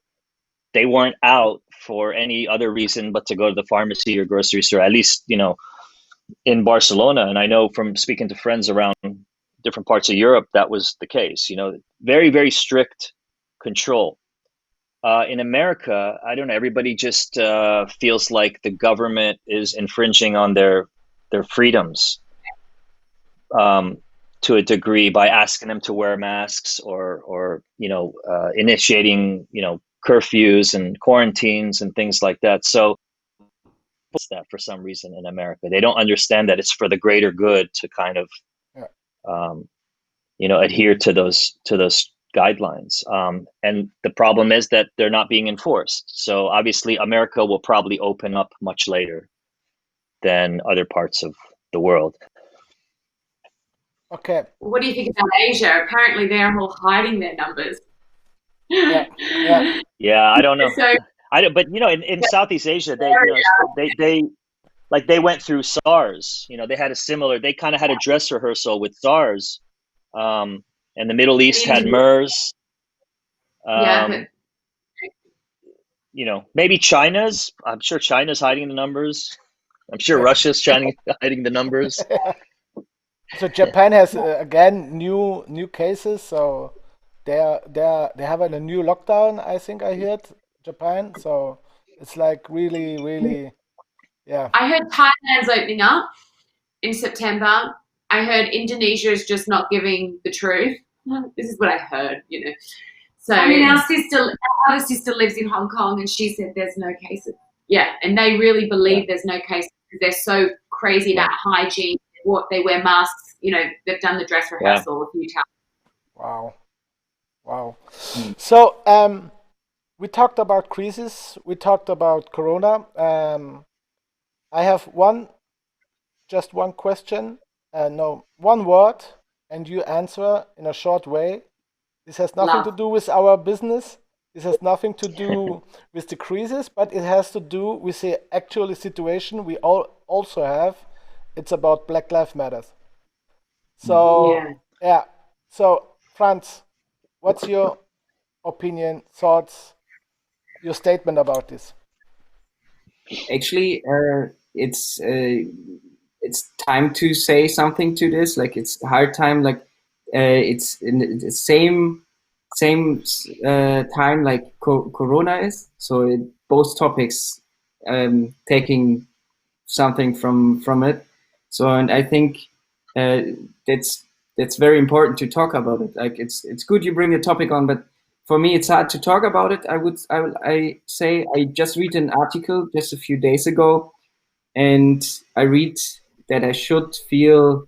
S3: they weren't out for any other reason but to go to the pharmacy or grocery store, at least, in Barcelona. And I know from speaking to friends around different parts of Europe, that was the case, very, very strict control. In America, I don't know, everybody just feels like the government is infringing on their freedoms to a degree by asking them to wear masks or initiating, curfews and quarantines and things like that. So that for some reason in America, they don't understand that it's for the greater good to kind of, adhere to those guidelines. And the problem is that they're not being enforced. So obviously America will probably open up much later than other parts of the world.
S4: Okay.
S1: What do you think about Asia? Apparently they're all hiding their numbers.
S4: Yeah.
S3: Yeah, I don't know.
S1: So,
S3: but in Southeast Asia, they went through SARS. They had they kind of had a dress rehearsal with SARS. And the Middle East had MERS. Maybe I'm sure China's hiding the numbers. I'm sure Russia's hiding the numbers.
S4: So Japan has again new cases. So they have a new lockdown. I think I heard Japan. So it's like really, really, yeah.
S1: I heard Thailand's opening up in September. I heard Indonesia is just not giving the truth. This is what I heard, So
S2: I mean, our other sister lives in Hong Kong, and she said there's no cases.
S1: yeah, and they really believe there's no cases because they're so crazy about hygiene. What they wear masks. You know, they've done the dress rehearsal a few times.
S4: Wow. So we talked about crisis. We talked about Corona. I have just one question. No, one word, and you answer in a short way. This has nothing to do with our business. This has nothing to do with the crisis, but it has to do with the actual situation we all also have. It's about Black Lives Matters. So yeah. So Franz, what's your opinion, thoughts, your statement about this?
S6: Actually, it's time to say something to this. Like, it's a hard time. Like, it's in the same time like Corona is. So both topics taking something from it. So, and I think that's very important to talk about it. Like, it's good you bring the topic on, but for me it's hard to talk about it. I say I just read an article just a few days ago, and I read that I should feel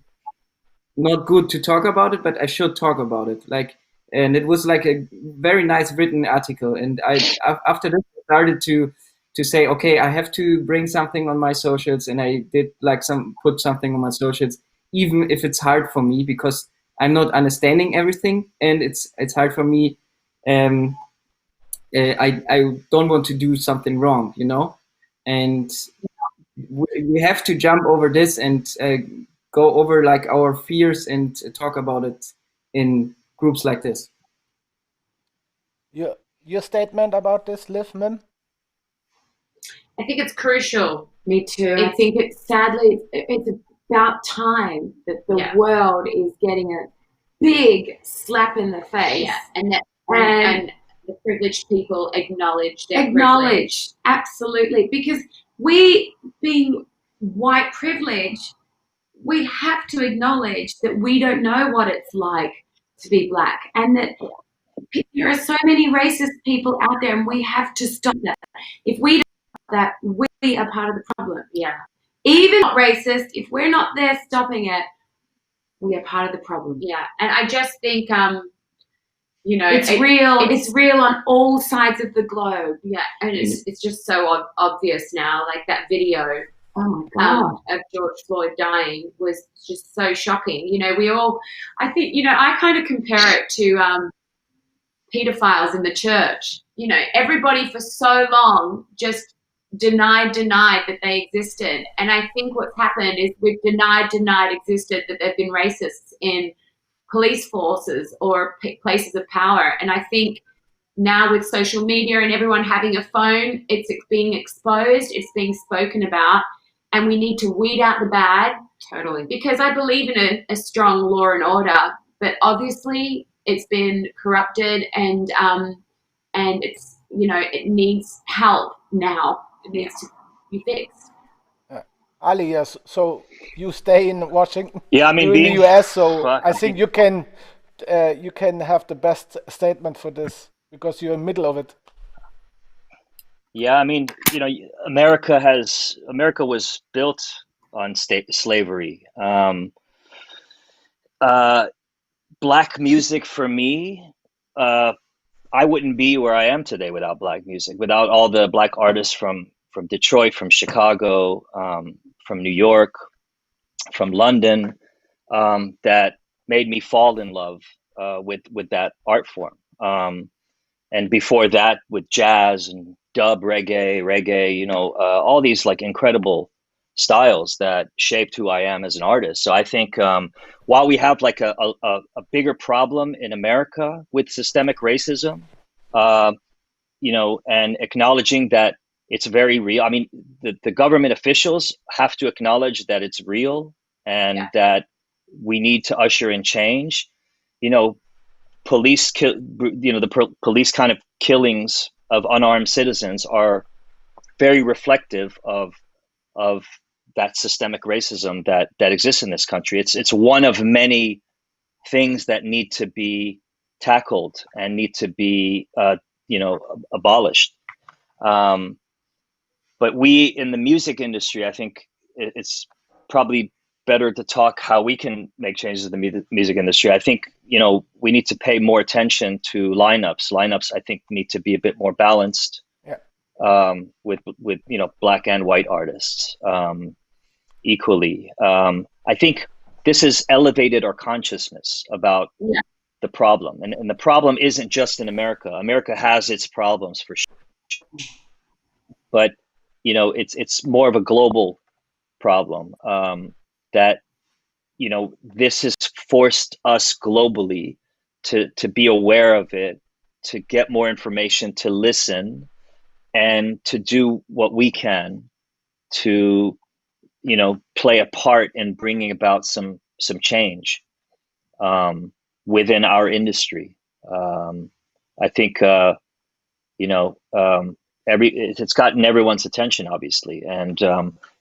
S6: not good to talk about it, but I should talk about it. Like, and it was like a very nice written article, and after this I started to say, okay, I have to bring something on my socials, and I did like put something on my socials, even if it's hard for me because I'm not understanding everything, and it's hard for me. I don't want to do something wrong, you know, and we have to jump over this and go over like our fears and talk about it in groups like this.
S4: Your statement about this, Liv, Mim?
S1: I think it's crucial.
S2: Me too. I think it's about time that the world is getting a big slap in the face.
S1: Yeah, and the privileged people acknowledge their
S2: privilege. Absolutely. Because we, being white privileged, we have to acknowledge that we don't know what it's like to be black, and that there are so many racist people out there, and we have to stop that. If we don't stop that, we are part of the problem.
S1: Yeah.
S2: Even not racist, if we're not there stopping it, we are part of the problem.
S1: Yeah. And I just think, you know,
S2: it's real. It's real on all sides of the globe.
S1: Yeah. And it's just so obvious now. Like that video of George Floyd dying was just so shocking. You know, I think, you know, I kind of compare it to pedophiles in the church. You know, everybody for so long just denied that they existed. And I think what's happened is we've denied existed that there've been racists in police forces or places of power. And I think now with social media and everyone having a phone, it's being exposed, it's being spoken about, and we need to weed out the bad.
S2: Totally.
S1: Because I believe in a strong law and order, but obviously it's been corrupted, and it's, you know, it needs help now. It needs to be fixed.
S4: Ali, yes. So you stay in Washington.
S3: Yeah, I mean,
S4: in the US. So I think you can have the best statement for this because you're in the middle of it.
S3: Yeah, I mean, you know, America was built on slavery. Black music for me, I wouldn't be where I am today without black music, without all the black artists from Detroit, from Chicago, from New York, from London, that made me fall in love with that art form. And before that, with jazz and dub reggae, you know, all these like incredible styles that shaped who I am as an artist. So I think while we have like a bigger problem in America with systemic racism, you know, and acknowledging that it's very real. I mean, the government officials have to acknowledge that it's real and that we need to usher in change. You know, police police kind of killings of unarmed citizens are very reflective of that systemic racism that exists in this country. It's one of many things that need to be tackled and need to be abolished. But we in the music industry, I think it's probably better to talk how we can make changes in the music industry. I think, we need to pay more attention to lineups. Lineups, I think, need to be a bit more balanced, with black and white artists equally. I think this has elevated our consciousness about the problem. And the problem isn't just in America. America has its problems for sure. But it's more of a global problem, that this has forced us globally to be aware of it, to get more information, to listen, and to do what we can to play a part in bringing about some change within our industry. I think it's gotten everyone's attention, obviously, and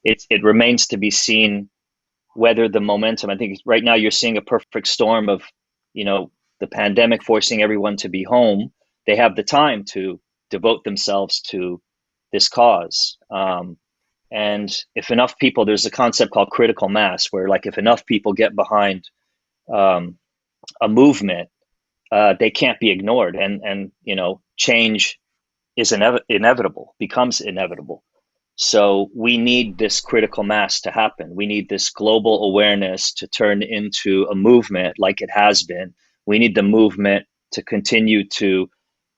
S3: it remains to be seen whether the momentum. I think right now you're seeing a perfect storm of the pandemic forcing everyone to be home. They have the time to devote themselves to this cause, and if enough people, there's a concept called critical mass, where like if enough people get behind a movement, they can't be ignored, and change is becomes inevitable. So we need this critical mass to happen. We need this global awareness to turn into a movement like it has been. We need the movement to continue to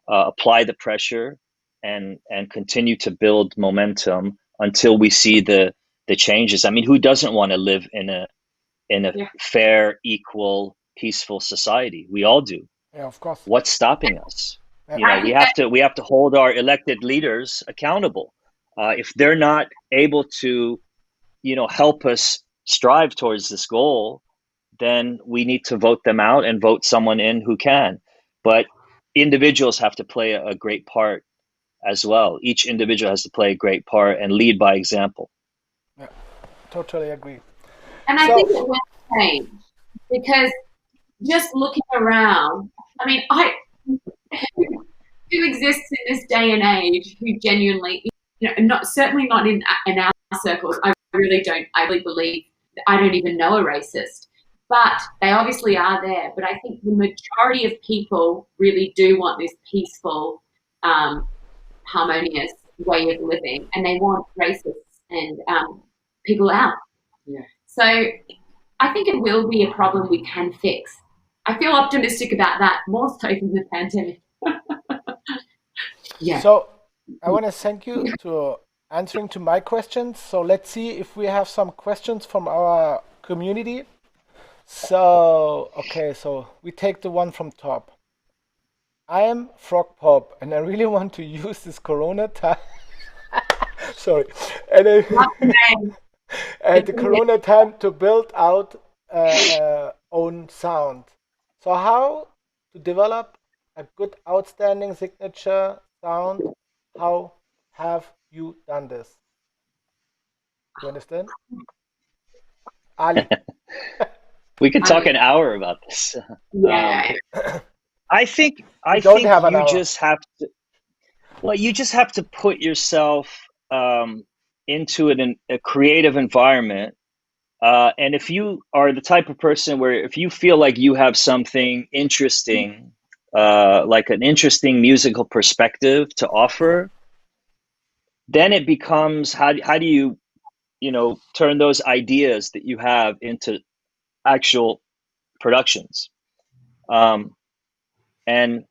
S3: apply the pressure and continue to build momentum until we see the changes. I mean, who doesn't want to live in a fair, equal, peaceful society? We all do.
S4: Yeah, of course.
S3: What's stopping us? We have to hold our elected leaders accountable. If they're not able to, help us strive towards this goal, then we need to vote them out and vote someone in who can. But individuals have to play a great part as well. Each individual has to play a great part and lead by example.
S4: Yeah, totally agree.
S1: And I think it will change, because just looking around, I mean, who exists in this day and age who genuinely, certainly not in our circles. I really believe, I don't even know a racist, but they obviously are there. But I think the majority of people really do want this peaceful, harmonious way of living, and they want racists and people out. Yeah. So I think it will be a problem we can fix. I feel optimistic about that, more so than the pandemic. Yeah.
S4: So I want to thank you to answering to my questions. So let's see if we have some questions from our community. So, okay, so we take the one from top. I am Frog Pop, and I really want to use this Corona time. Sorry. And the Corona time to build out own sound. So how to develop a good, outstanding signature sound? How have you done this? You understand? Ali.
S3: We could talk an hour about this.
S1: Yeah.
S3: I think you just have to. Well, you just have to put yourself into a creative environment, and if you are the type of person where if you feel like you have something interesting, like an interesting musical perspective to offer, then it becomes how do you turn those ideas that you have into actual productions, and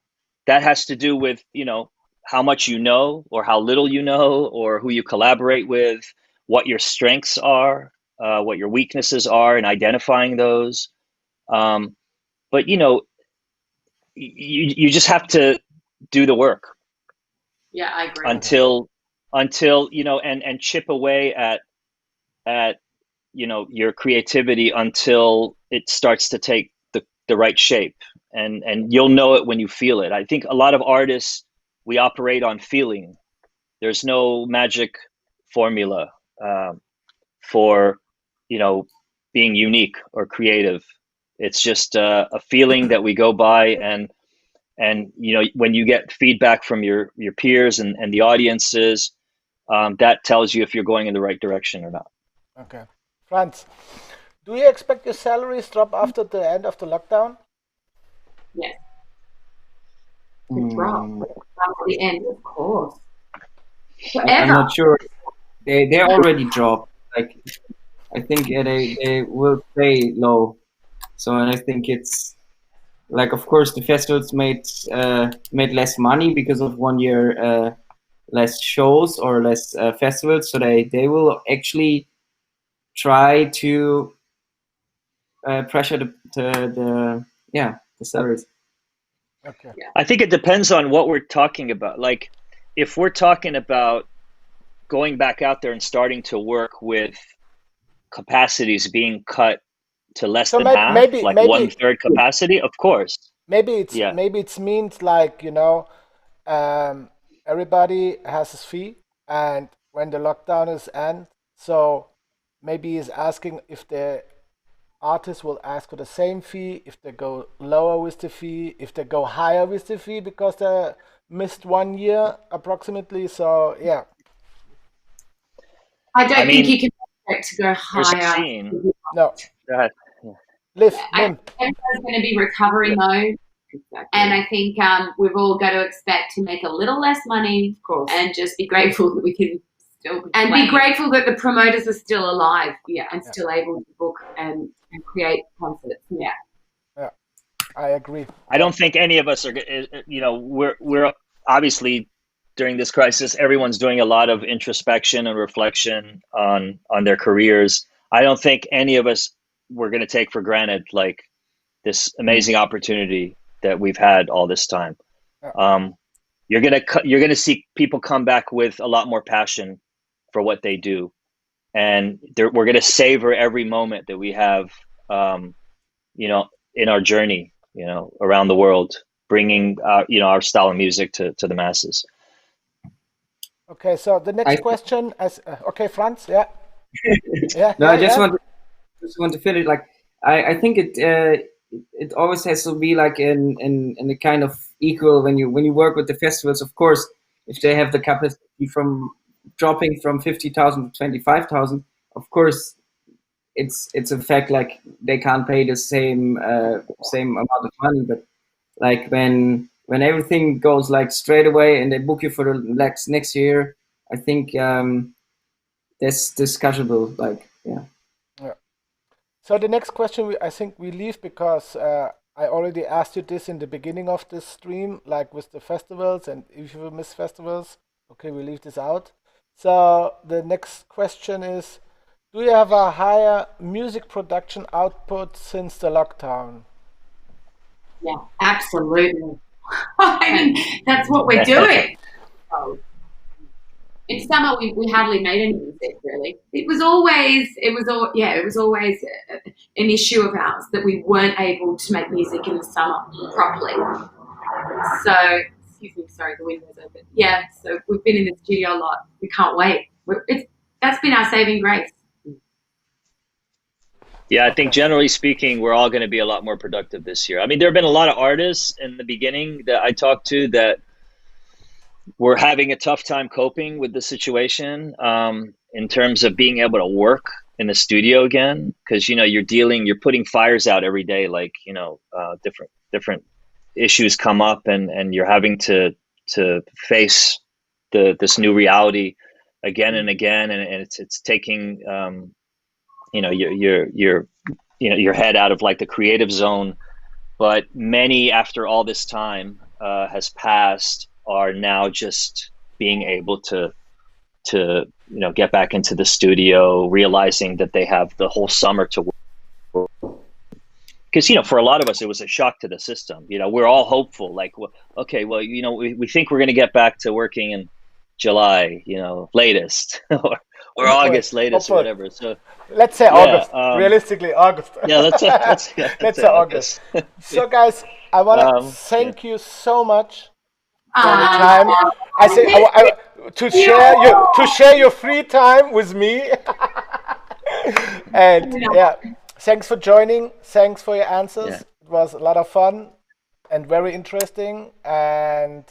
S3: that has to do with how much you know or how little you know, or who you collaborate with, what your strengths are, what your weaknesses are, and identifying those. But you just have to do the work.
S1: Yeah, I agree.
S3: Until and chip away at your creativity until it starts to take the right shape, and you'll know it when you feel it. I think a lot of artists, we operate on feeling. There's no magic formula for being unique or creative. It's just a feeling that we go by, and And when you get feedback from your peers and the audiences, that tells you if you're going in the right direction or not.
S4: Okay. Franz, do you expect your salaries drop after the end of the lockdown?
S2: Yes. Drop after the end, of course. Forever.
S6: I'm not sure. They already dropped. Like, I think they will stay low. So I think it's like, of course, the festivals made less money because of 1 year less shows or less festivals. So they will actually try to pressure the salaries.
S4: Okay.
S3: I think it depends on what we're talking about. Like, if we're talking about going back out there and starting to work with capacities being cut to less than half,
S4: maybe
S3: 1/3 capacity, of course.
S4: Maybe it's means like, everybody has his fee, and when the lockdown is end, so maybe he's asking if the artists will ask for the same fee, if they go lower with the fee, if they go higher with the fee because they missed 1 year approximately. So yeah.
S2: I don't think you can expect to go higher.
S4: No.
S3: Go ahead.
S4: Liv,
S1: everyone's going to be recovering though. Exactly. And I think we've all got to expect to make a little less money, of course, and just be grateful that we can still be grateful that the promoters are still alive, and still able to book and create concerts. Yeah,
S4: I agree.
S3: I don't think any of us are. We're obviously during this crisis, everyone's doing a lot of introspection and reflection on their careers. I don't think any of us were going to take for granted like this amazing opportunity that we've had all this time. You're gonna see people come back with a lot more passion for what they do, and we're gonna savor every moment that we have, in our journey, around the world, bringing our style of music to the masses.
S4: Okay, so the next question, okay, Franz, yeah.
S6: I just want to fit it. Like, I think it always has to be like in a kind of equal when you work with the festivals. Of course, if they have the capacity from dropping from 50,000 to 25,000, of course it's a fact, like they can't pay the same amount of money. But like when everything goes like straight away and they book you for the next year, I think that's discussable. Like, yeah.
S4: So the next question, I think we leave because I already asked you this in the beginning of this stream, like with the festivals, and if you miss festivals, okay, we leave this out. So the next question is, do you have a higher music production output since the lockdown?
S2: Yeah, absolutely. I mean, that's what we're doing.
S1: In summer, we hardly made any music, really.
S2: It was always an issue of ours that we weren't able to make music in the summer properly. So, excuse me, sorry, the window's open. Yeah, so we've been in the studio a lot. We can't wait. That's been our saving grace.
S3: Yeah, I think generally speaking, we're all going to be a lot more productive this year. I mean, there have been a lot of artists in the beginning that I talked to that we're having a tough time coping with the situation in terms of being able to work in the studio again, because you're putting fires out every day, like different issues come up and you're having to face this new reality again and again, and it's taking your head out of like the creative zone. But many, after all this time has passed, are now just being able to get back into the studio, realizing that they have the whole summer to work. Because for a lot of us, it was a shock to the system. We're all hopeful, like, well, okay, well, we think we're going to get back to working in July, latest, or August latest, or whatever. So
S4: let's say August. Realistically, August.
S3: Yeah, let's say
S4: August. So, guys, I want to thank you so much for the time. I say to share your free time with me. And thanks for joining. Thanks for your answers. It was a lot of fun. and very interesting. And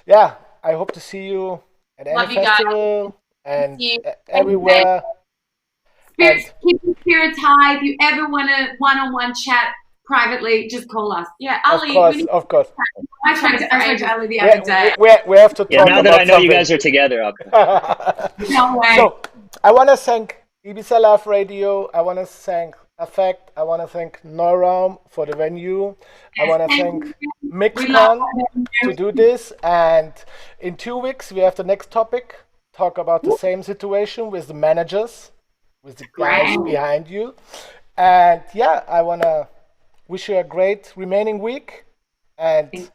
S4: yeah, I hope to see you at any festival and everywhere.
S2: Spirits, keep your spirits high. If you ever want a one-on-one chat privately, just call us.
S1: Yeah, Ali.
S4: Of course.
S2: I spoke to Ali the other day.
S4: We have to talk
S3: now that I know you guys are together,
S2: No way.
S4: So I want to thank Ibiza Love Radio. I want to thank Affekt. I want to thank NERVO for the venue. I want to thank MIXCON to do this. And in 2 weeks, we have the next topic. Talk about the same situation with the managers, with the guys behind you. And yeah, I want to wish you a great remaining week. And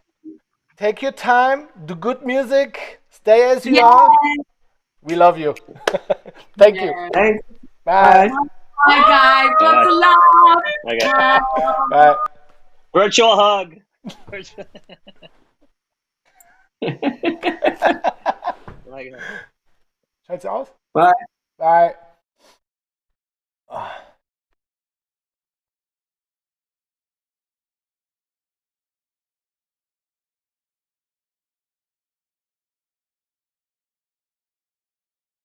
S4: take your time, do good music, stay as you are. We love you. Thank you.
S6: Thanks.
S4: Bye.
S2: Bye, guys. Lots of love.
S3: Okay.
S4: Bye.
S3: Virtual hug.
S4: Schaut's aus?
S6: Bye.
S4: Bye.